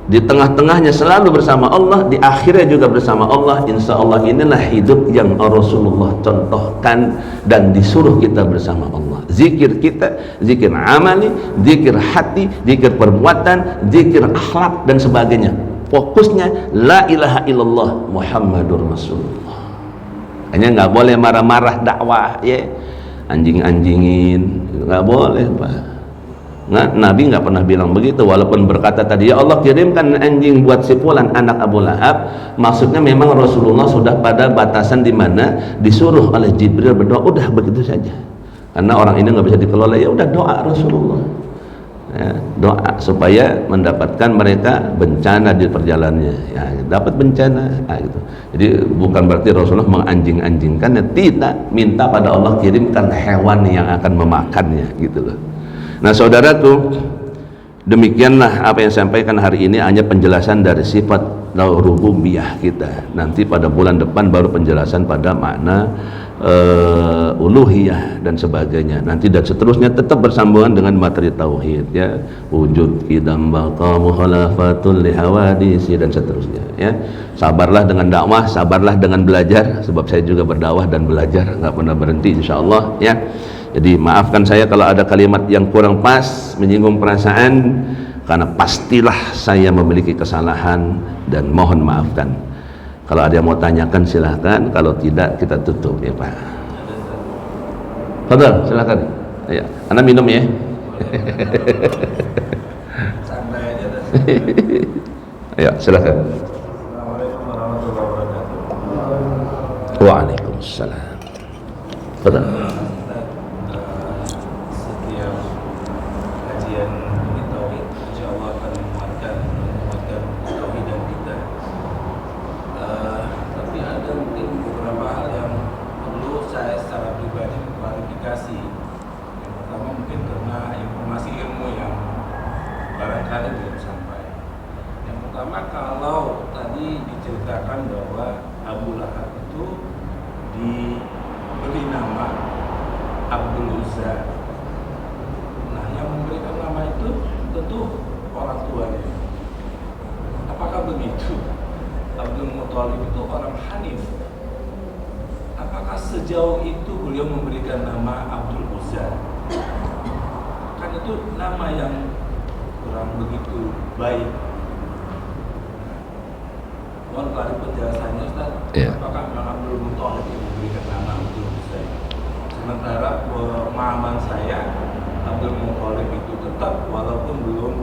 di tengah-tengahnya selalu bersama Allah, di akhirnya juga bersama Allah, insya Allah inilah hidup yang Rasulullah contohkan dan disuruh kita bersama Allah. Zikir kita, zikir amali, zikir hati, zikir perbuatan, zikir akhlak dan sebagainya. Fokusnya la ilaha illallah Muhammadur Rasulullah. Hanya nggak boleh marah-marah dakwah ya, anjing-anjingin, nggak boleh Pak. Nah, Nabi nggak pernah bilang begitu, walaupun berkata tadi ya Allah kirimkan anjing buat si fulan anak Abu Lahab. Maksudnya memang Rasulullah sudah pada batasan di mana disuruh oleh Jibril berdoa, udah begitu saja. Karena orang ini nggak bisa dikelola, ya udah doa Rasulullah ya, doa supaya mendapatkan mereka bencana di perjalanannya ya, dapat bencana gitu. Jadi bukan berarti Rasulullah menganjing-anjingkan ya, tidak, minta pada Allah kirimkan hewan yang akan memakannya gitu loh. Nah saudaraku, demikianlah apa yang saya sampaikan hari ini, hanya penjelasan dari sifat rububiyah kita. Nanti pada bulan depan baru penjelasan pada makna uluhiyah dan sebagainya nanti, dan seterusnya tetap bersambungan dengan materi tauhid ya, wujud idam baqa mukhalafatul lihawadisi dan seterusnya ya. Sabarlah dengan dakwah, sabarlah dengan belajar, sebab saya juga berdakwah dan belajar, nggak pernah berhenti insyaallah ya. Jadi maafkan saya kalau ada kalimat yang kurang pas, menyinggung perasaan, karena pastilah saya memiliki kesalahan dan mohon maafkan. Kalau ada yang mau tanyakan silahkan, kalau tidak kita tutup ya Pak. Fadal, silahkan. Ya, Anda minum ya. Santai aja. Ya, silahkan. Assalamualaikum warahmatullahi wabarakatuh. Waalaikumsalam. Fadal. Setiap kajian ini tauhid insyaallah akan menguatkan tauhidan kita. Tapi ada mungkin beberapa hal yang perlu saya secara pribadi klarifikasi. Yang pertama mungkin karena informasi ilmu yang barangkali belum sampai. Yang pertama, kalau tadi diceritakan bahwa Abu Lahab itu diberi nama Abdul Uzza. Nah, yang memberikan nama itu tentu orang tuanya. Apakah begitu? Abdul Muthalib itu orang Hanif. Apakah sejauh itu beliau memberikan nama Abdul Uzza? Kan itu nama yang kurang begitu baik. Mohon klarifikasi penjelasannya Ustaz. Iya. Apakah memang Abdul Muthalib yang memberikan nama Abdul Uzza? Sementara pemahaman saya, Abdul Muthalib itu tetap walaupun belum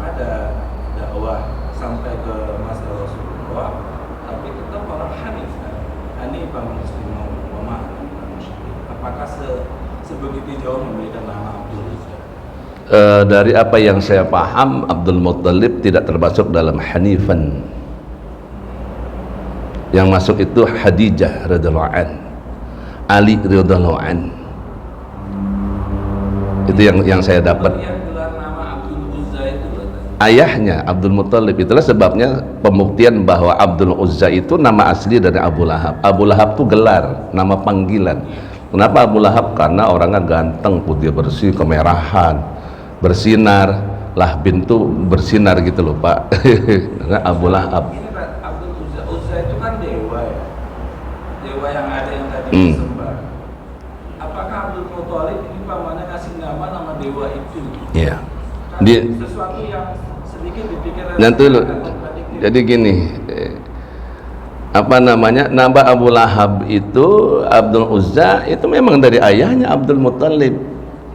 ada dakwah sampai ke masa Rasulullah, tapi tetap orang Hanif kan. Hanifah muslimah wa ma'ana musyrik. Apakah sebegitu jauh memberikan nama Abdul Uzza? Dari apa yang saya paham, Abdul Muthalib tidak termasuk dalam Hanifan. Yang masuk itu Khadijah radhiyallahu an, Ali radhiyallahu an. Itu yang saya dapat. Yang gelar nama Abdul Uzza itu Ayahnya Abdul Muthalib. Itulah sebabnya pembuktian bahwa Abdul Uzza itu nama asli dari Abu Lahab. Abu Lahab itu gelar, nama panggilan. Kenapa Abu Lahab? Karena orangnya ganteng, putih bersih, kemerahan, bersinar. Lahbin tuh bersinar gitu loh Pak. Abu Lahab. ini Pak, Abdul Uzza. Uzza itu kan dewa ya. Dewa yang ada yang tadi disembah. Apakah Abdul Muthalib ini pamannya ngasih nama dewa itu? Iya. Kan Dia- sesuatu yang sedikit dipikir Nanti lu, jadi gini, apa namanya, nama Abu Lahab itu Abdul Uzza itu memang dari ayahnya Abdul Muthalib,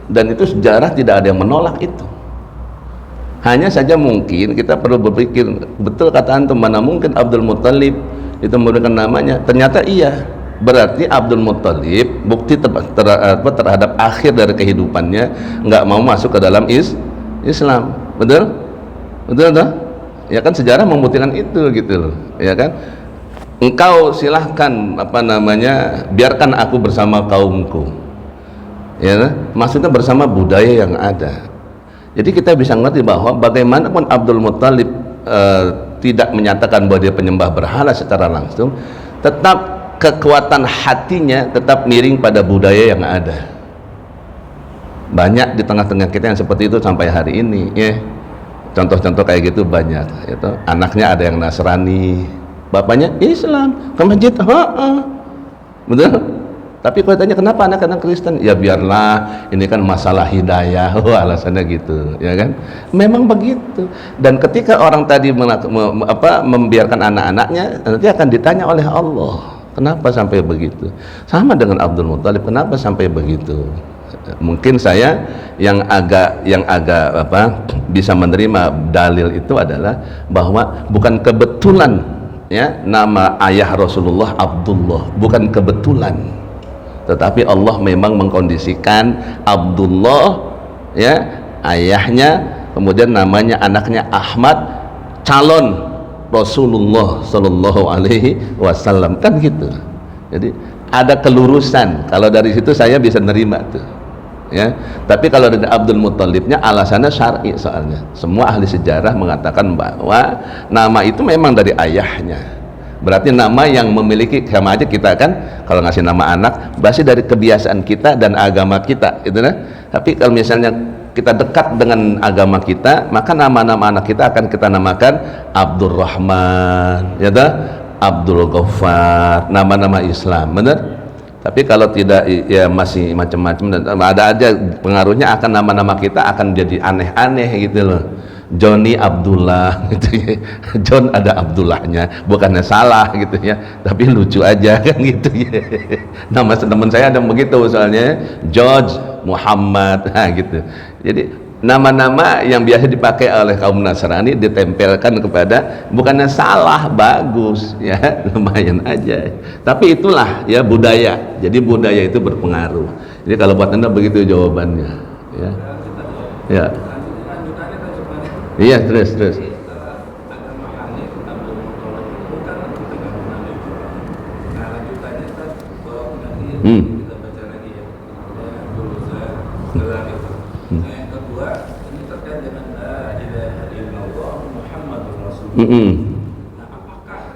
dan itu sejarah tidak ada yang menolak itu. Hanya saja mungkin kita perlu berpikir betul kata antum, mana mungkin Abdul Muthalib itu memberikan namanya. Ternyata iya, berarti Abdul Muthalib bukti terhadap akhir dari kehidupannya nggak mau masuk ke dalam Islam. Betul? Betul toh? Ya kan, sejarah membuktikan itu gitu loh, ya kan? Engkau silahkan apa namanya, biarkan aku bersama kaumku, ya kan? Maksudnya bersama budaya yang ada. Jadi kita bisa ngerti bahwa bagaimanapun Abdul Muthalib tidak menyatakan bahwa dia penyembah berhala secara langsung, tetap kekuatan hatinya tetap miring pada budaya yang ada. Banyak di tengah-tengah kita yang seperti itu sampai hari ini ya. Contoh-contoh kayak gitu banyak itu. Anaknya ada yang Nasrani, bapaknya Islam, ke masjid, betul. Tapi kalau tanya kenapa anak-anak Kristen, ya biarlah, ini kan masalah hidayah. Alasannya gitu, ya kan? Memang begitu. Dan ketika orang tadi membiarkan anak-anaknya, nanti akan ditanya oleh Allah, kenapa sampai begitu? Sama dengan Abdul Muthalib, kenapa sampai begitu? Mungkin saya yang agak bisa menerima dalil itu adalah bahwa bukan kebetulan ya nama ayah Rasulullah Abdullah, bukan kebetulan, tetapi Allah memang mengkondisikan Abdullah ya ayahnya, kemudian namanya anaknya Ahmad, calon Rasulullah Shallallahu Alaihi Wasallam, kan gitu. Jadi ada kelurusan. Kalau dari situ saya bisa nerima tuh ya. Tapi kalau dari Abdul Muthalibnya alasannya syar'i, soalnya semua ahli sejarah mengatakan bahwa nama itu memang dari ayahnya. Berarti nama yang memiliki, sama aja kita kan kalau ngasih nama anak berarti dari kebiasaan kita dan agama kita gitu kan. Tapi kalau misalnya kita dekat dengan agama kita, maka nama-nama anak kita akan kita namakan Abdurrahman, ya dah, Abdul Ghaffar, nama-nama Islam, benar? Tapi kalau tidak, ya masih macam-macam, dan ada aja pengaruhnya akan nama-nama kita akan jadi aneh-aneh gitu loh. Johnny Abdullah gitu ya. John ada Abdullahnya, bukannya salah gitu ya, tapi lucu aja kan gitu ya. Nama teman saya ada begitu soalnya, George Muhammad, nah gitu. Jadi nama-nama yang biasa dipakai oleh kaum Nasrani ditempelkan kepada, bukannya salah, bagus ya, lumayan aja. Tapi itulah ya budaya. Jadi budaya itu berpengaruh. Jadi kalau buat Anda begitu jawabannya ya. Ya. Iya, terus. Yang kedua, ini terkait dengan la ilaha illallah Muhammadur Rasulullah. Nah, apakah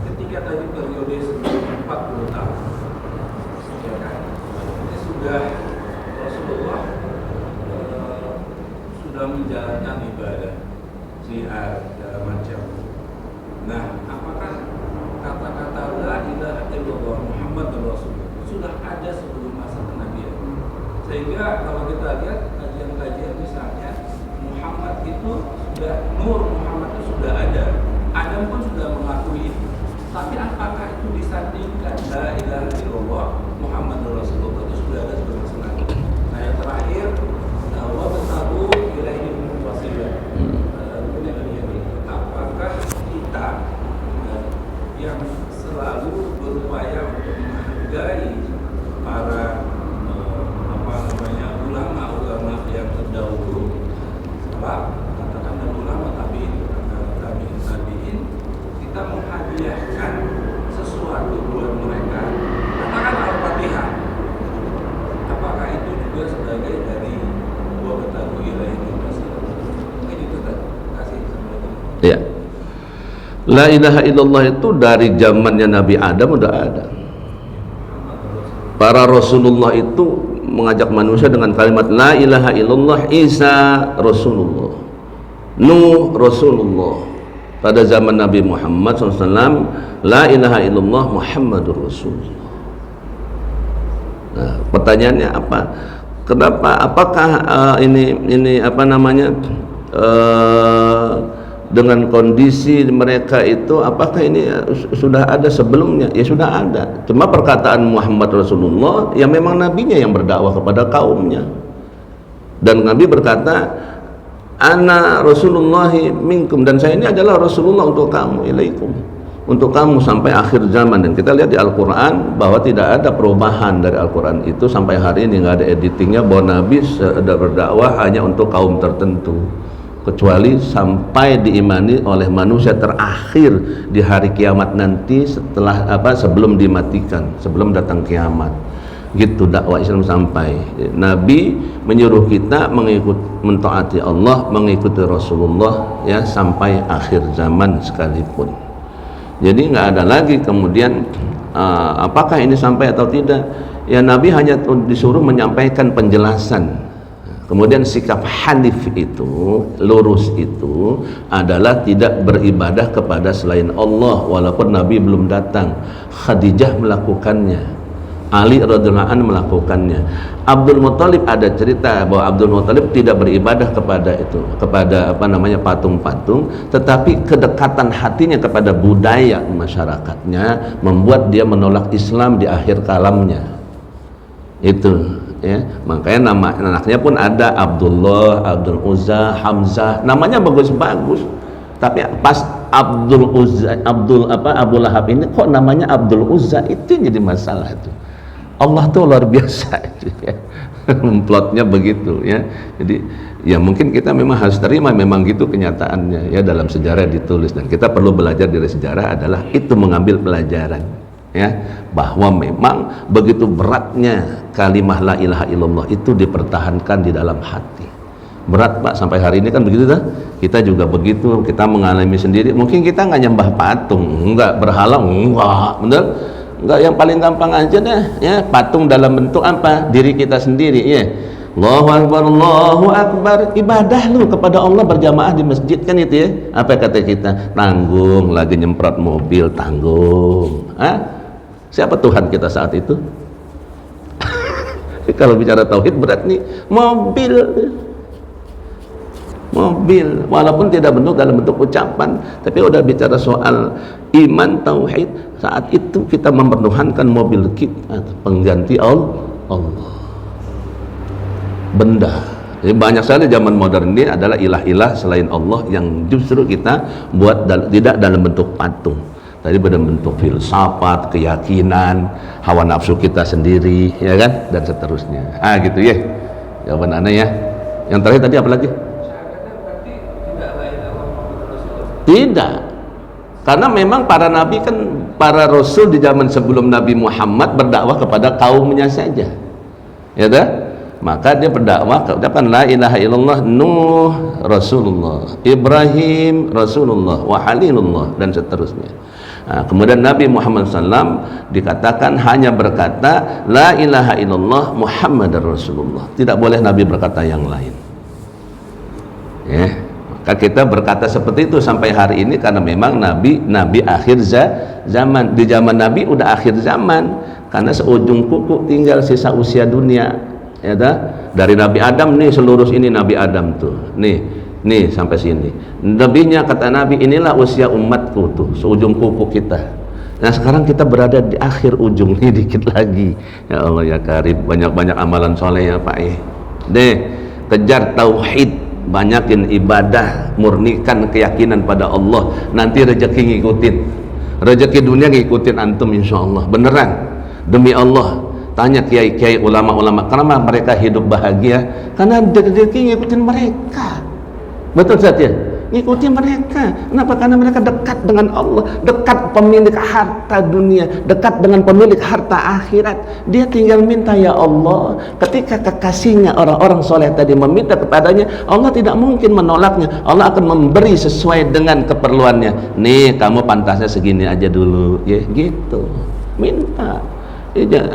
ketika tadi periode 40 tahun, ya kan, ini sudah Rasulullah sudah menjalankan ibadah, jihad, segala macam. Nah, apakah kata-kata la ilaha illallah Muhammadur Rasulullah sudah ada sebelum masa kenabian? Sehingga kalau kita lihat kajian-kajian misalnya Muhammad itu sudah, Nur Muhammad itu sudah ada, Adam pun sudah mengakui itu. Tapi apakah itu disandingkan la ilaha illallah Muhammadur Rasulullah itu sudah ada sebelum masa Nabi? Nah, yang terakhir, wa tabu ilaihi wasilah. Apakah kita yang selalu berupaya untuk menghargai para ulama-ulama yang terdahulu, sebab katakanlah ulama tabi'in, kita menghadiahkan sesuatu buat mereka, katakan Al-Fatihah, apakah itu juga sebagai dari wa tabu ilaihi wasilah? Mungkin itu kasih sebagai. Ya. La ilaha illallah itu dari zamannya Nabi Adam udah ada. Para Rasulullah itu mengajak manusia dengan kalimat la ilaha illallah. Isa Rasulullah, Nuh Rasulullah. Pada zaman Nabi Muhammad SAW, la ilaha illallah Muhammadur Rasulullah. Nah, pertanyaannya apa? Kenapa? Apakah ini apa namanya? Dengan kondisi mereka itu, apakah ini sudah ada sebelumnya? Ya sudah ada. Cuma perkataan Muhammad Rasulullah, ya memang nabinya yang berdakwah kepada kaumnya. Dan Nabi berkata, ana Rasulullahi minkum, dan saya ini adalah Rasulullah untuk kamu, ilaikum, untuk kamu sampai akhir zaman. Dan kita lihat di Al-Quran bahwa tidak ada perubahan dari Al-Quran itu sampai hari ini, nggak ada editingnya bahwa Nabi sudah berdakwah hanya untuk kaum tertentu, kecuali sampai diimani oleh manusia terakhir di hari kiamat nanti, setelah sebelum dimatikan, sebelum datang kiamat. Gitu dakwah Islam sampai. Nabi menyuruh kita mentaati Allah, mengikuti Rasulullah ya sampai akhir zaman sekalipun. Jadi nggak ada lagi kemudian apakah ini sampai atau tidak. Ya Nabi hanya disuruh menyampaikan penjelasan. Kemudian sikap hanif itu, lurus itu adalah tidak beribadah kepada selain Allah walaupun Nabi belum datang. Khadijah melakukannya, Ali radhiyallahu anhu melakukannya. Abdul Muthalib, ada cerita bahwa Abdul Muthalib tidak beribadah kepada patung-patung, tetapi kedekatan hatinya kepada budaya masyarakatnya membuat dia menolak Islam di akhir kalamnya. Itu ya, makanya nama anaknya pun ada Abdullah, Abdul Uzza, Hamzah, namanya bagus-bagus. Tapi pas Abu Lahab ini kok namanya Abdul Uzza, itu jadi masalah itu. Allah tuh luar biasa itu ya. Plotnya begitu ya. Jadi ya mungkin kita memang harus terima, memang gitu kenyataannya ya, dalam sejarah ditulis, dan kita perlu belajar dari sejarah adalah itu, mengambil pelajaran ya, bahwa memang begitu beratnya kalimah la ilaha illallah itu dipertahankan di dalam hati. Berat Pak, sampai hari ini kan begitu dah. Kita juga begitu, kita mengalami sendiri. Mungkin kita nggak nyembah patung, nggak berhala, enggak, bener? Enggak, yang paling gampang aja deh, ya, patung dalam bentuk apa? Diri kita sendiri, ya. Allahu Akbar, ibadah lu kepada Allah berjamaah di masjid, kan itu ya. Apa kata kita? Tanggung, lagi nyemprot mobil, tanggung. Hah? Siapa Tuhan kita saat itu? Kalau bicara tauhid berat nih, mobil, walaupun tidak bentuk dalam bentuk ucapan, tapi udah bicara soal iman tauhid, saat itu kita mempertuhankan mobil kita, pengganti Allah. Benda. Jadi banyak sekali zaman modern ini adalah ilah-ilah selain Allah yang justru kita buat tidak dalam bentuk patung, tadi dalam bentuk filsafat, keyakinan, hawa nafsu kita sendiri, ya kan, dan seterusnya. Gitu ya jawaban Anda ya. Yang terakhir tadi apa lagi? Tidak, karena memang para nabi kan, para rasul di zaman sebelum Nabi Muhammad berdakwah kepada kaumnya saja, ya dah. Maka dia berdakwah ucapan la ilaha illallah, Nuh Rasulullah, Ibrahim Rasulullah, wa Halilullah, dan seterusnya. Kemudian Nabi Muhammad SAW dikatakan hanya berkata la ilaha illallah Muhammadar Rasulullah, tidak boleh Nabi berkata yang lain, ya. Maka kita berkata seperti itu sampai hari ini karena memang Nabi akhir zaman. Di zaman Nabi udah akhir zaman, karena seujung kuku tinggal sisa usia dunia, ya dah. Dari Nabi Adam nih, seluruh ini Nabi Adam tuh, nih sampai sini. Nabinya kata Nabi, inilah usia umatku tuh, seujung kuku kita. Nah sekarang kita berada di akhir ujung nih, dikit lagi. Ya Allah ya Karim, banyak-banyak amalan soleh ya Pak. Kejar tauhid, banyakin ibadah, murnikan keyakinan pada Allah, nanti rezeki ngikutin, rezeki dunia ngikutin antum insyaallah, beneran, demi Allah. Tanya kiai-kiai, ulama-ulama, kenapa mereka hidup bahagia? Karena rezeki ngikutin mereka, betul saja, ngikutin mereka. Kenapa? Karena mereka dekat dengan Allah, dekat pemilik harta dunia, dekat dengan pemilik harta akhirat. Dia tinggal minta, ya Allah. Ketika kekasihnya orang-orang soleh tadi meminta kepadanya, Allah tidak mungkin menolaknya. Allah akan memberi sesuai dengan keperluannya. Nih kamu pantasnya segini aja dulu, ya gitu. Minta.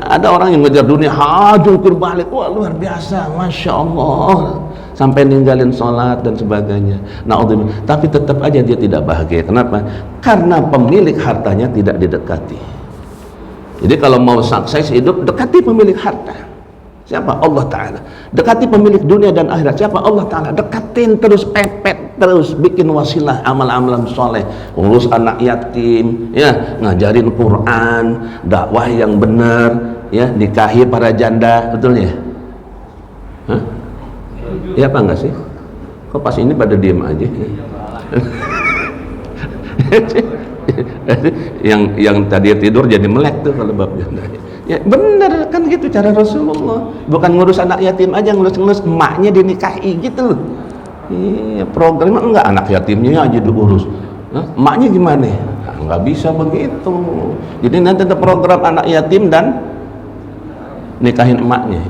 Ada orang yang ngejar dunia, jungkir balik, wah luar biasa, masya Allah, sampai ninggalin sholat dan sebagainya. Na'udzubillah. Tapi tetap aja dia tidak bahagia. Kenapa? Karena pemilik hartanya tidak didekati. Jadi kalau mau sukses hidup, dekati pemilik harta. Siapa? Allah Ta'ala. Dekati pemilik dunia dan akhirat. Siapa? Allah Ta'ala. Dekatin terus, pepet terus, bikin wasilah amal-amalan soleh, urus anak yatim, ya, ngajarin Quran, dakwah yang benar, ya, nikahi para janda, betul ya? Hah? Ya apa enggak sih? Kok pas ini pada diem aja? yang tadi tidur jadi melek tuh kalau bab janda. Ya bener kan gitu cara Rasulullah, bukan ngurus anak yatim aja, ngurus emaknya dinikahi gitu loh. Iya, programnya enggak, anak yatimnya aja diurus. Emaknya gimana? Nah, nggak bisa begitu. Jadi nanti ada program anak yatim dan nikahin emaknya.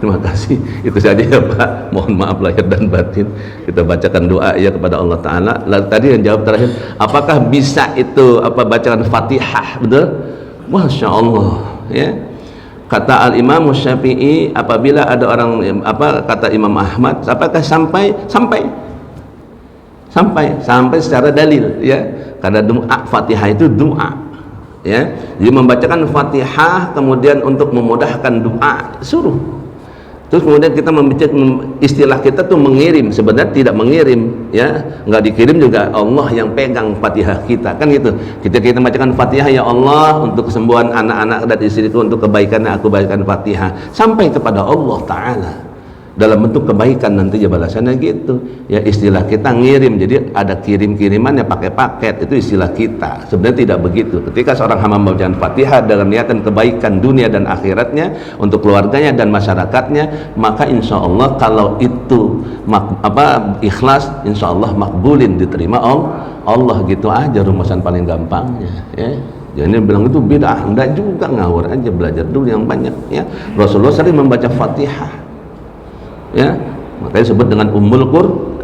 Terima kasih. Itu saja ya Pak. Mohon maaf lahir dan batin. Kita bacakan doa ya kepada Allah Ta'ala. Lalu tadi yang jawab terakhir, apakah bisa itu bacaan Fatihah? Betul? Masya Allah. Ya. Kata Al-Imam Syafi'i, apabila ada orang kata Imam Ahmad, apakah sampai secara dalil, ya, karena doa Fatihah itu doa, ya, jadi membacakan Fatihah kemudian untuk memudahkan doa suruh. Terus kemudian kita membaca, istilah kita tuh mengirim, sebenarnya tidak mengirim, ya, nggak dikirim juga, Allah yang pegang Fatihah kita, kan gitu. Kita bacakan Fatihah, ya Allah, untuk kesembuhan anak-anak dan istriku, untuk kebaikannya aku bacakan Fatihah sampai kepada Allah Ta'ala dalam bentuk kebaikan, nanti ya balasannya gitu, ya. Istilah kita ngirim, jadi ada kirim-kiriman ya, pakai paket, itu istilah kita. Sebenarnya tidak begitu. Ketika seorang hamba membacaan Fatihah dengan niatan kebaikan dunia dan akhiratnya untuk keluarganya dan masyarakatnya, maka insya Allah kalau itu ikhlas, insya Allah makbulin, diterima Allah, gitu aja rumusan paling gampangnya, ya. Jadi bilang itu bid'ah, enggak juga, ngawur aja, belajar dulu yang banyak, ya. Rasulullah sering membaca Fatihah, ya, makanya disebut dengan Ummul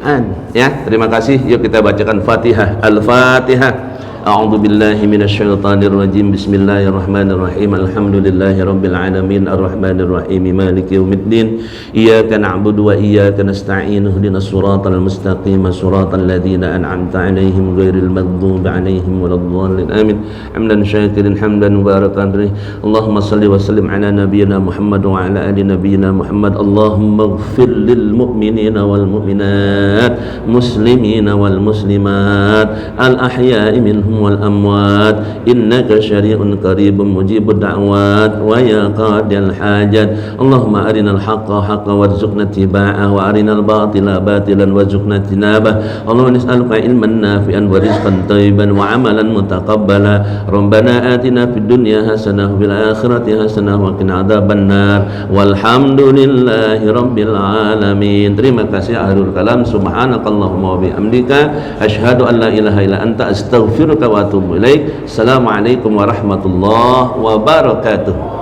Quran. Ya, terima kasih. Yuk kita bacakan Fatihah. Al-Fatihah. A'udzu billahi minasyaitonir rajim. Bismillahirrahmanirrahim. Alhamdulillahi rabbil alamin arrahmanir rahim maliki yaumiddin. Iyyaka na'budu wa iyyaka nasta'in. Ihdinas siratal mustaqim, siratal ladzina an'amta 'alaihim ghairil maghdubi 'alaihim waladdallin. Amin. Hamdan syakirin hamdan mubarakan fihi. Allahumma shalli wa sallim ala nabiyyina Muhammad wa ala ali nabiyyina Muhammad. Allahumma ighfir lil mu'minina wal mu'minat, muslimina wal muslimat, al ahya'i minhum wal amwat, innaka syari'un qaribun mujibud da'wat wa ya qadil hajat. Allahumma arinal haqqa haqqan warzuqna ittiba'ah wa arinal batila batilan warzuqna ijtinabah. Allahumma nas'aluka ilman nafi'an wa rizqan thayyiban wa amalan mutaqabbala. Rabbana atina fid dunya hasanah wa fil akhirati hasanah wa qina adzabannar. Walhamdulillahi rabbil alamin. Terima kasih akhirul kalam. Subhanakallahumma wa bihamdika asyhadu an la ilaha illa anta astaghfiruka wa atubu ilaik. Assalamualaikum warahmatullahi wabarakatuh.